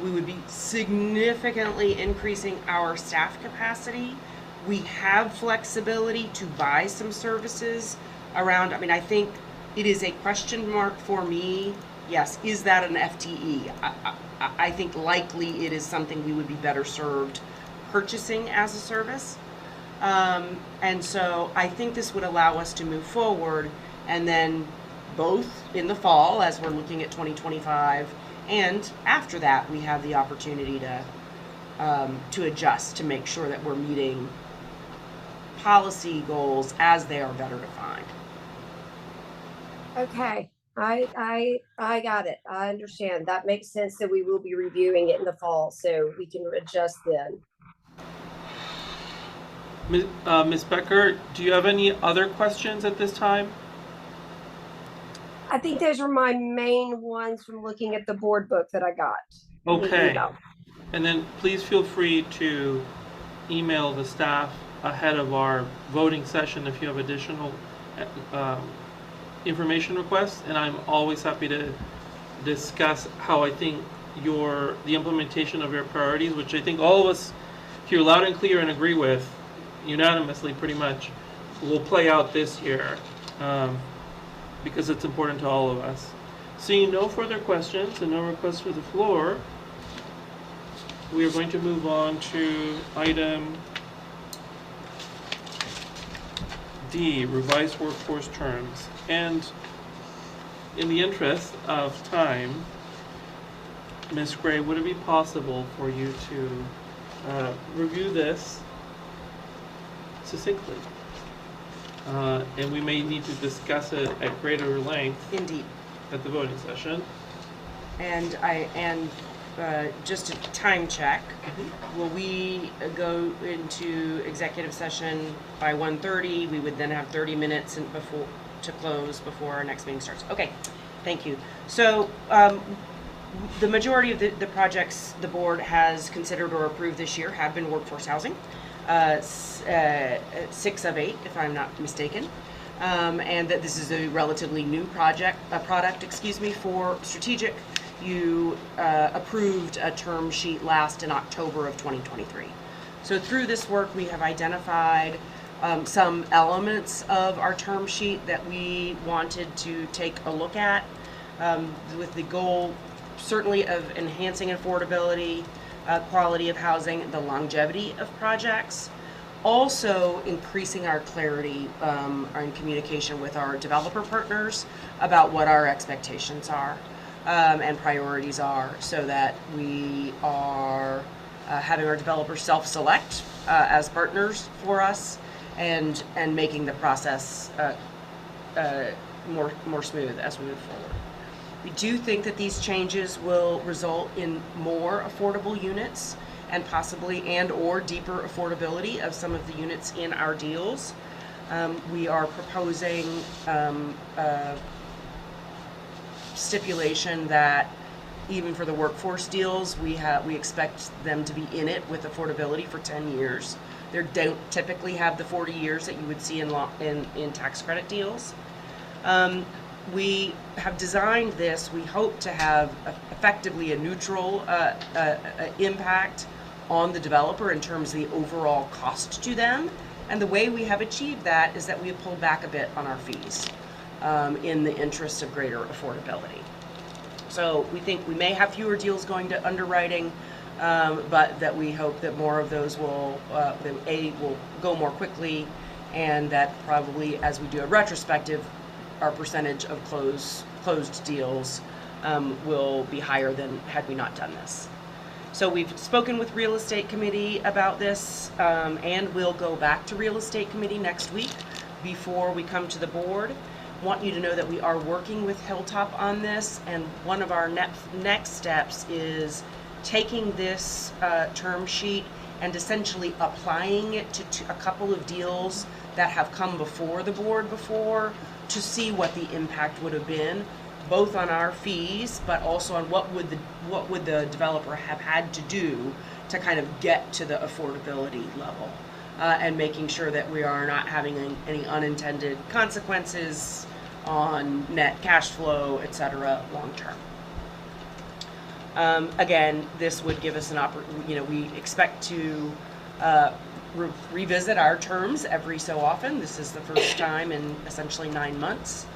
we would be significantly increasing our staff capacity. We have flexibility to buy some services around, I think it is a question mark for me. Yes, is that an FTE? I think likely it is something we would be better served purchasing as a service. And so I think this would allow us to move forward, and then both in the fall as we're looking at 2025 and after that we have the opportunity to adjust to make sure that we're meeting policy goals as they are better defined. Okay, I got it. I understand. That makes sense that we will be reviewing it in the fall, so we can adjust then. Ms. Becker, do you have any other questions at this time? I think those were my main ones from looking at the board book that I got. Okay. And then please feel free to email the staff ahead of our voting session if you have additional information requests, and I'm always happy to discuss how I think the implementation of your priorities, which I think all of us hear loud and clear and agree with unanimously pretty much, will play out this year, because it's important to all of us. Seeing no further questions and no requests for the floor, we are going to move on to item D, revised workforce terms. And in the interest of time, Ms. Gray, would it be possible for you to review this succinctly? And we may need to discuss it at greater length. Indeed. At the voting session. And just a time check, will we go into executive session by 1:30? We would then have 30 minutes to close before our next meeting starts. Okay, thank you. So the majority of the projects the board has considered or approved this year have been workforce housing. 6 of 8, if I'm not mistaken. And that this is a relatively new product, for strategic you approved a term sheet last in October of 2023. So through this work, we have identified some elements of our term sheet that we wanted to take a look at, with the goal certainly of enhancing affordability, quality of housing, the longevity of projects, also increasing our clarity in communication with our developer partners about what our expectations are and priorities are, so that we are having our developers self-select as partners for us, and making the process more smooth as we move forward. We do think that these changes will result in more affordable units, and possibly or deeper affordability of some of the units in our deals. We are proposing stipulation that even for the workforce deals, we expect them to be in it with affordability for 10 years. They don't typically have the 40 years that you would see in tax credit deals. We have designed this, we hope to have effectively a neutral impact on the developer in terms of the overall cost to them. And the way we have achieved that is that we have pulled back a bit on our fees in the interest of greater affordability. So we think we may have fewer deals going to underwriting, but that we hope that more of those will go more quickly, and that probably as we do a retrospective, our percentage of closed deals will be higher than had we not done this. So we've spoken with Real Estate Committee about this, and we'll go back to Real Estate Committee next week before we come to the board. Want you to know that we are working with Hilltop on this, and one of our next steps is taking this term sheet and essentially applying it to a couple of deals that have come before the board before, to see what the impact would have been, both on our fees, but also on what would the developer have had to do to kind of get to the affordability level, and making sure that we are not having any unintended consequences on net cash flow, etc., long term. Again, this would give us an opportunity. We expect to revisit our terms every so often. This is the first time in essentially 9 months.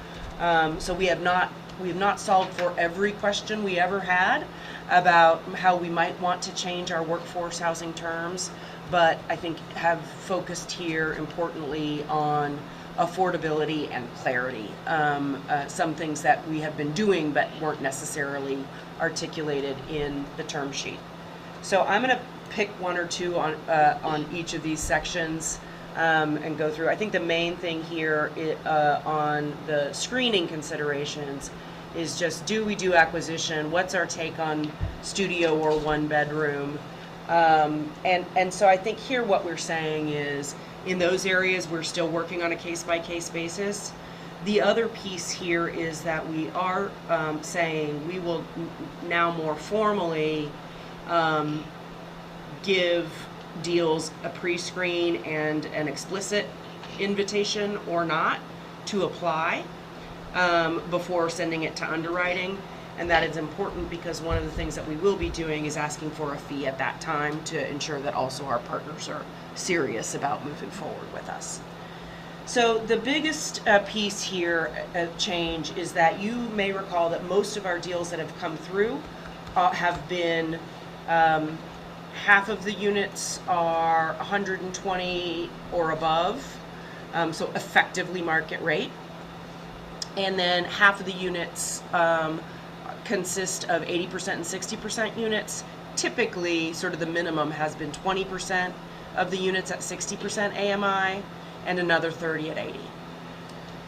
So we have not solved for every question we ever had about how we might want to change our workforce housing terms, but I think have focused here importantly on affordability and clarity. Some things that we have been doing but weren't necessarily articulated in the term sheet. So I'm going to pick one or two on each of these sections and go through. I think the main thing here on the screening considerations is just, do we do acquisition? What's our take on studio or one bedroom? And so I think here what we're saying is, in those areas, we're still working on a case-by-case basis. The other piece here is that we are saying we will now more formally give deals a pre-screen and an explicit invitation or not to apply before sending it to underwriting. And that is important because one of the things that we will be doing is asking for a fee at that time to ensure that also our partners are serious about moving forward with us. So the biggest piece here, change, is that you may recall that most of our deals that have come through have been half of the units are 120 or above, so effectively market rate. And then half of the units consist of 80% and 60% units. Typically, sort of the minimum has been 20% of the units at 60% AMI and another 30 at 80.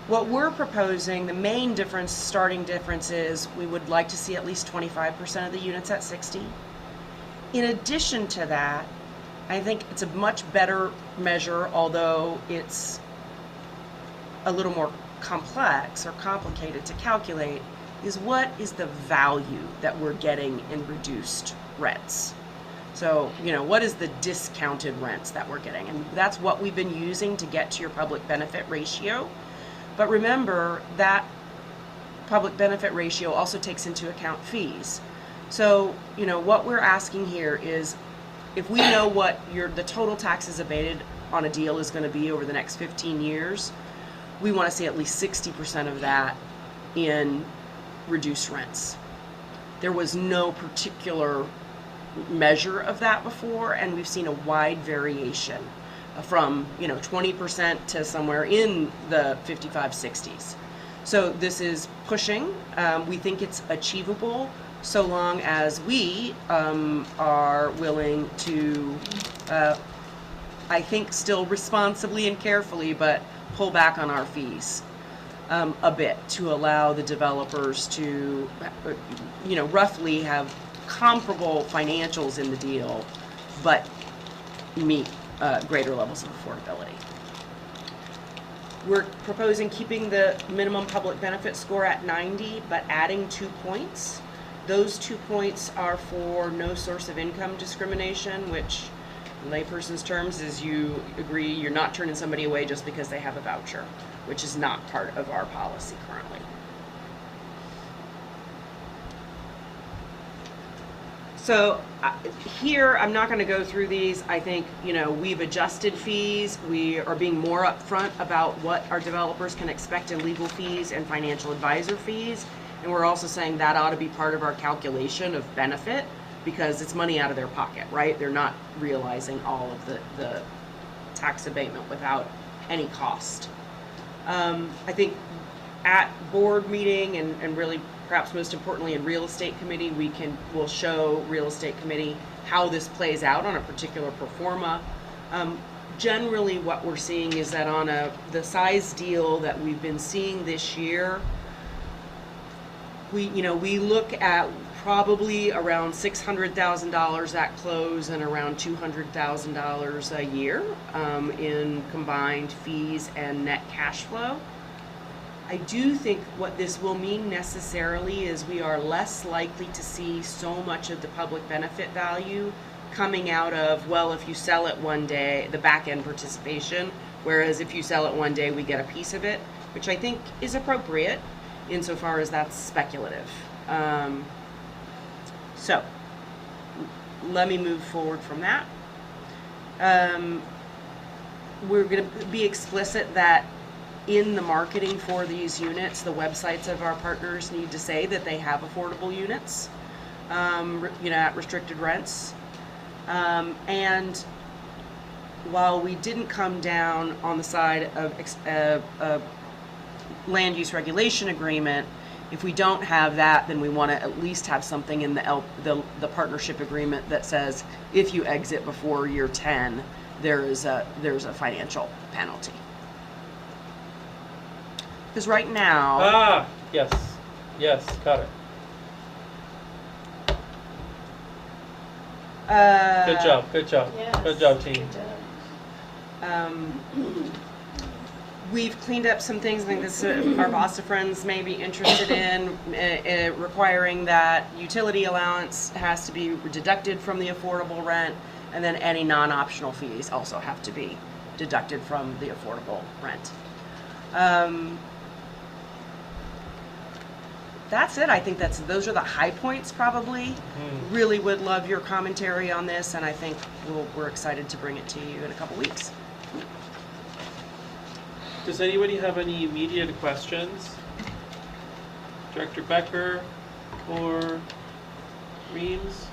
What we're proposing, the main difference, starting difference, is we would like to see at least 25% of the units at 60. In addition to that, I think it's a much better measure, although it's a little more complex or complicated to calculate, is what is the value that we're getting in reduced rents. So, what is the discounted rents that we're getting? And that's what we've been using to get to your public benefit ratio. But remember that public benefit ratio also takes into account fees. So, what we're asking here is, if we know what the total taxes abated on a deal is going to be over the next 15 years, we want to see at least 60% of that in reduced rents. There was no particular measure of that before, and we've seen a wide variation from 20% to somewhere in the 55, 60s. So this is pushing. We think it's achievable so long as we are willing to, I think, still responsibly and carefully, but pull back on our fees a bit to allow the developers to, roughly have comparable financials in the deal, but meet greater levels of affordability. We're proposing keeping the minimum public benefit score at 90, but adding 2 points. Those 2 points are for no source of income discrimination, which in layperson's terms is you agree you're not turning somebody away just because they have a voucher, which is not part of our policy currently. So here, I'm not going to go through these. I think, we've adjusted fees. We are being more upfront about what our developers can expect in legal fees and financial advisor fees. And we're also saying that ought to be part of our calculation of benefit, because it's money out of their pocket, right? They're not realizing all of the tax abatement without any cost. I think at board meeting and really perhaps most importantly in real estate committee, we'll show real estate committee how this plays out on a particular pro forma. Generally what we're seeing is that on the size deal that we've been seeing this year, we look at probably around $600,000 at close and around $200,000 a year in combined fees and net cash flow. I do think what this will mean necessarily is we are less likely to see so much of the public benefit value coming out of, well, if you sell it one day, the back end participation, whereas if you sell it one day, we get a piece of it, which I think is appropriate insofar as that's speculative. So let me move forward from that. We're going to be explicit that in the marketing for these units, the websites of our partners need to say that they have affordable units, at restricted rents. And while we didn't come down on the side of land use regulation agreement, if we don't have that, then we want to at least have something in the partnership agreement that says if you exit before year 10, there's a financial penalty. Because right now... yes, got it. Good job. Yes. Good job, team. Good job. We've cleaned up some things. I think this our Vasta friends may be interested in, requiring that utility allowance has to be deducted from the affordable rent, and then any non-optional fees also have to be deducted from the affordable rent. That's it. I think those are the high points probably. Really would love your commentary on this, and I think we're excited to bring it to you in a couple weeks. Does anybody have any immediate questions? Director Becker or Reams?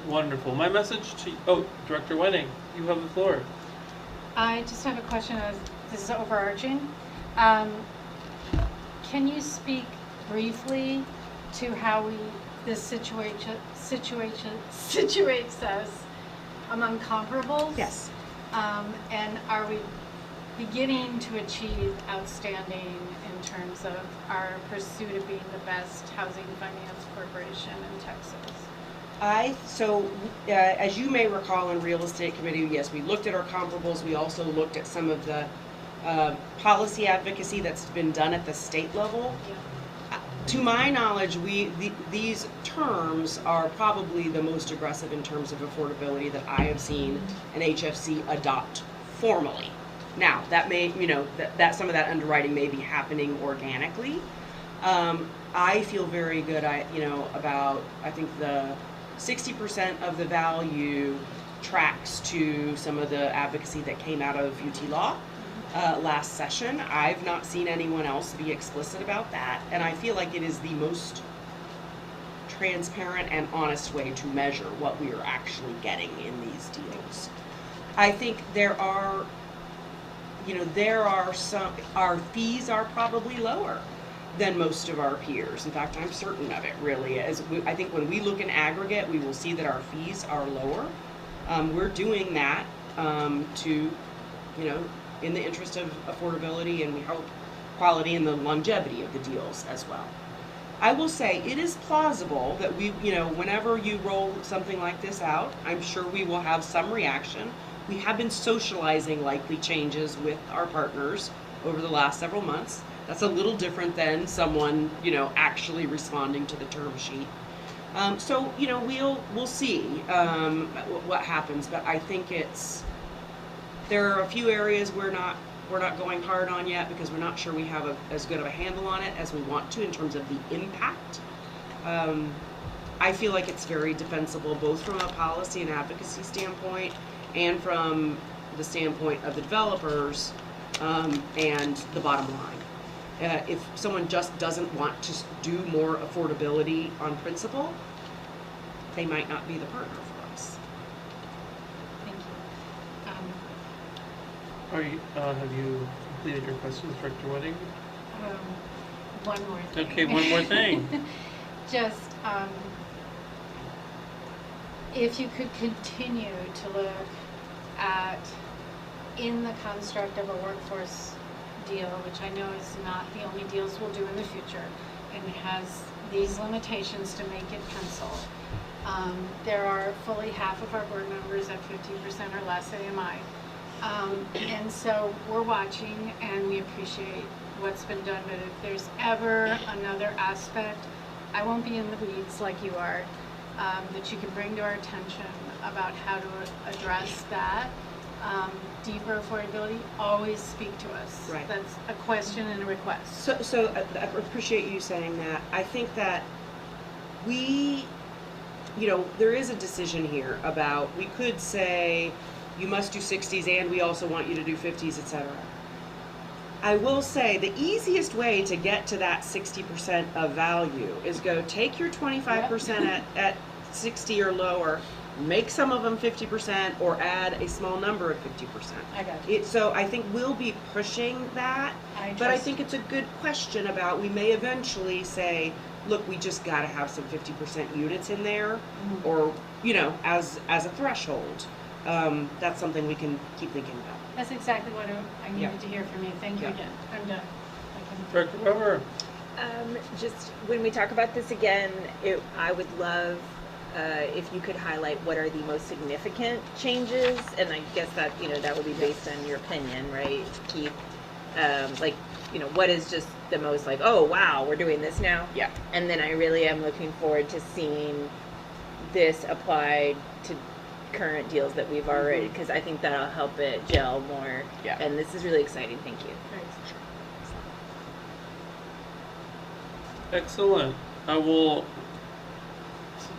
Wonderful. My message to Director Wenning, you have the floor. I just have a question. This is overarching. Can you speak briefly to how this situates us among comparables? Yes. And are we beginning to achieve outstanding in terms of our pursuit of being the best housing finance corporation in Texas? As you may recall in real estate committee, yes, we looked at our comparables. We also looked at some of the policy advocacy that's been done at the state level. Yeah. To my knowledge, these terms are probably the most aggressive in terms of affordability that I have seen an HFC adopt formally. Now, that may, that some of that underwriting may be happening organically, I feel very good, about, I think the 60% of the value tracks to some of the advocacy that came out of UT Law last session. I've not seen anyone else be explicit about that, and I feel like it is the most transparent and honest way to measure what we are actually getting in these deals. I think there are some, our fees are probably lower than most of our peers. In fact, I'm certain of it, really. I think when we look in aggregate, we will see that our fees are lower. We're doing that to, in the interest of affordability, and we hope quality and the longevity of the deals as well. I will say it is plausible that whenever you roll something like this out, I'm sure we will have some reaction. We have been socializing likely changes with our partners over the last several months. That's a little different than someone, actually responding to the term sheet. So, we'll see what happens, but I think there are a few areas we're not going hard on yet because we're not sure we have as good of a handle on it as we want to in terms of the impact. I feel like it's very defensible both from a policy and advocacy standpoint and from the standpoint of the developers and the bottom line. If someone just doesn't want to do more affordability on principle, they might not be the partner for us. Thank you. Have you completed your questions, Director Wedding? One more thing. Okay, one more thing. Just, if you could continue to look at, in the construct of a workforce deal, which I know is not the only deals we'll do in the future, and it has these limitations to make it pencil. There are fully half of our board members at 50% or less AMI. And so we're watching and we appreciate what's been done, but if there's ever another aspect, I won't be in the weeds like you are, that you can bring to our attention about how to address that. Deeper affordability, always speak to us. Right. That's a question and a request. So I appreciate you saying that. I think that there is a decision here about, we could say you must do 60s and we also want you to do 50s, etc. I will say the easiest way to get to that 60% of value is go take your 25% at 60 or lower, make some of them 50% or add a small number of 50%. I got you. So I think we'll be pushing that, but I think it's a good question about, we may eventually say, look, we just got to have some 50% units in there, or, as a threshold. That's something we can keep thinking about. That's exactly what I needed to hear from you. Thank you again. I'm done. Director Weber. Just when we talk about this again, I would love if you could highlight what are the most significant changes, and I guess that that would be based on your opinion, right, Keith? What is just the most like, oh wow, we're doing this now? Yeah. And then I really am looking forward to seeing this applied to current deals that we've already, because I think that'll help it gel more. Yeah. And this is really exciting. Thank you. Excellent.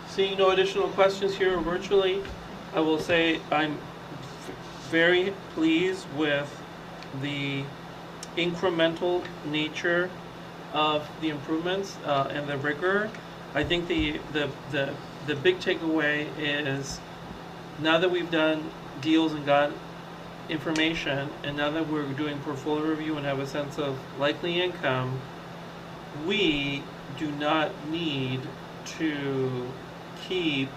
Seeing no additional questions here virtually, I will say I'm very pleased with the incremental nature of the improvements and the rigor. I think the big takeaway is, now that we've done deals and got information, and now that we're doing portfolio review and have a sense of likely income, we do not need to keep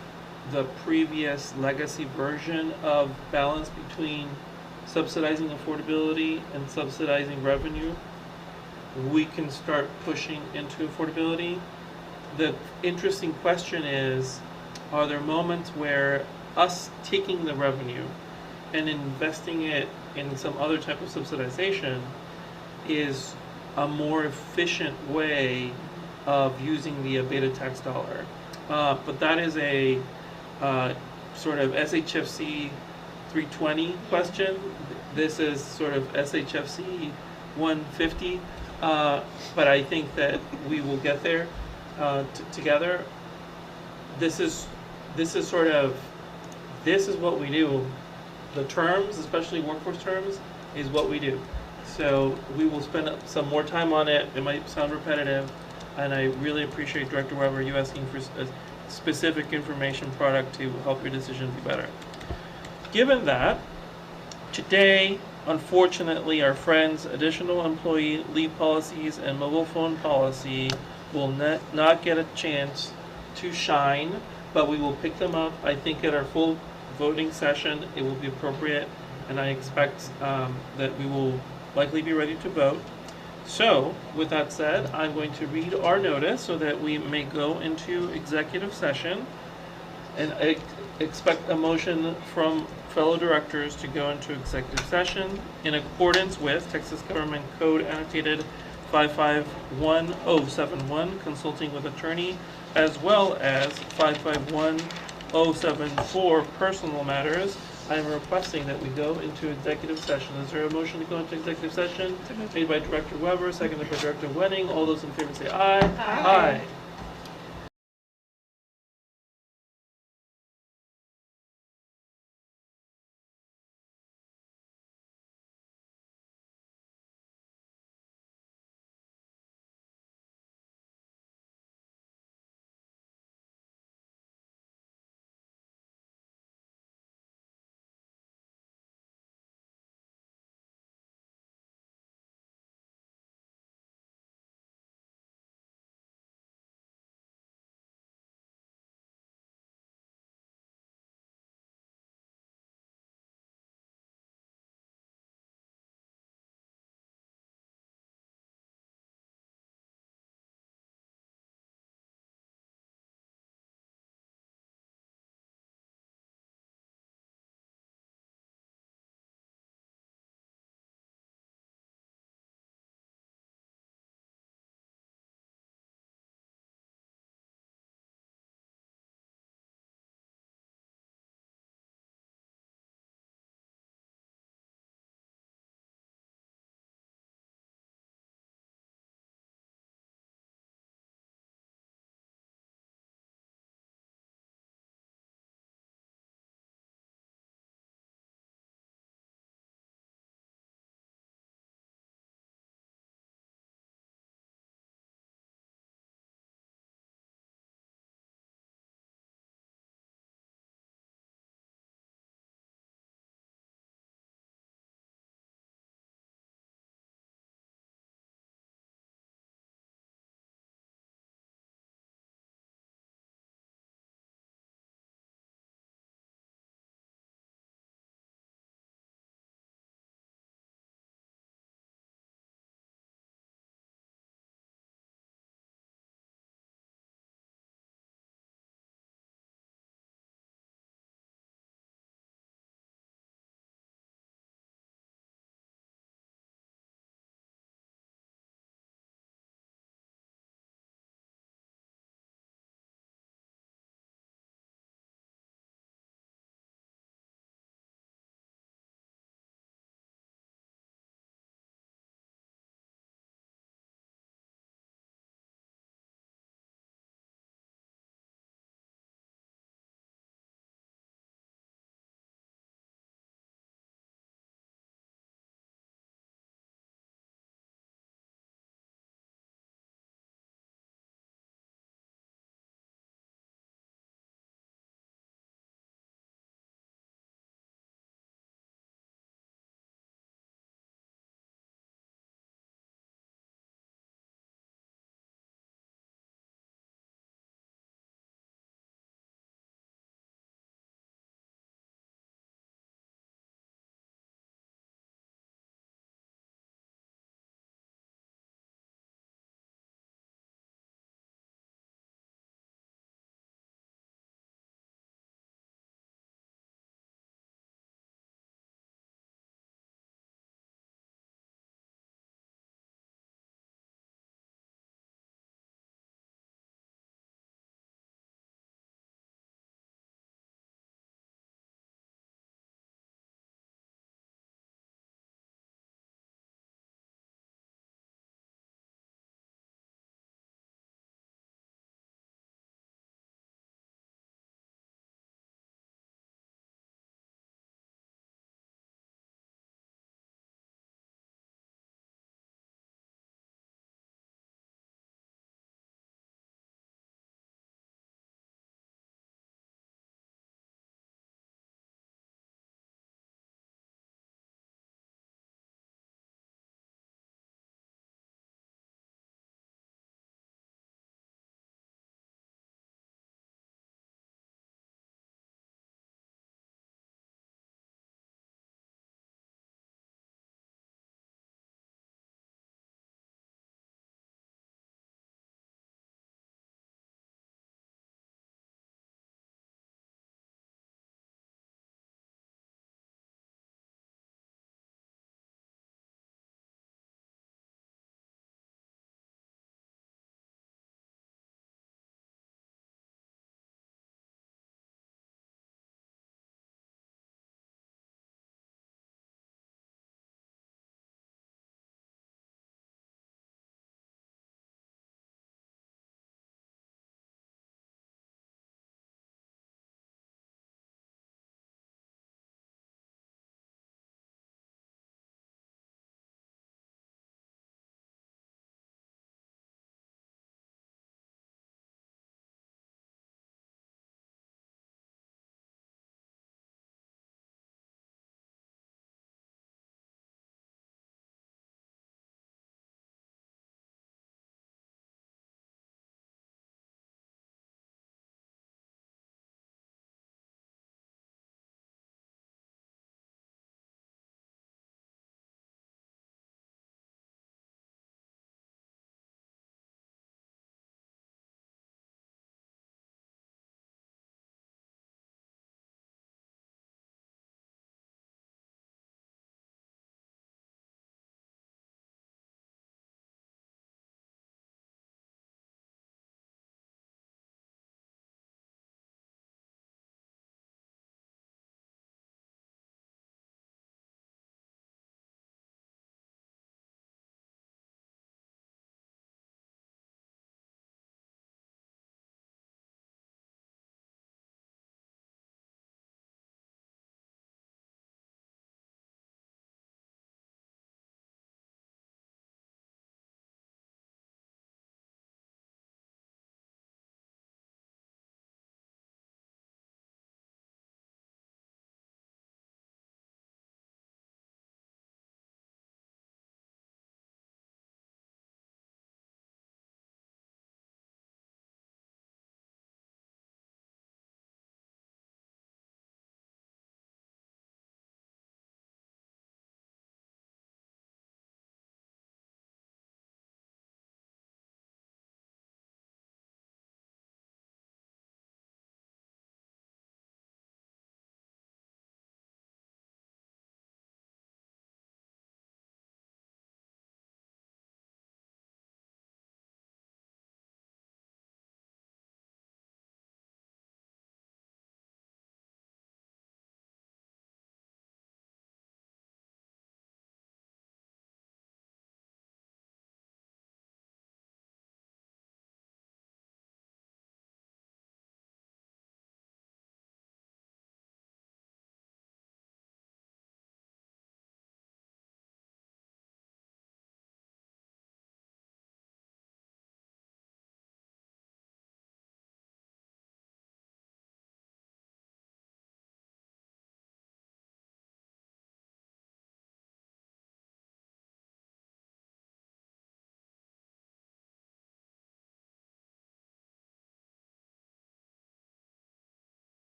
the previous legacy version of balance between subsidizing affordability and subsidizing revenue. We can start pushing into affordability. The interesting question is, are there moments where us taking the revenue and investing it in some other type of subsidization is a more efficient way of using the abated tax dollar? But that is a sort of SHFC 320 question. This is sort of SHFC 150. but I think that we will get there together. This is what we do. The terms, especially workforce terms, is what we do. So we will spend some more time on it. It might sound repetitive, and I really appreciate Director Weber, you asking for a specific information product to help your decision be better. Given that, today, unfortunately, our friends' additional employee leave policies and mobile phone policy will not get a chance to shine, but we will pick them up, I think, at our full voting session. It will be appropriate, and I expect that we will likely be ready to vote. So, with that said, I'm going to read our notice so that we may go into executive session, and I expect a motion from fellow directors to go into executive session in accordance with Texas Government Code annotated 551071, consulting with attorney, as well as 551074, personal matters. I am requesting that we go into executive session. Is there a motion to go into executive session? Made by Director Weber, seconded by Director Wenning. All those in favor say aye. Aye.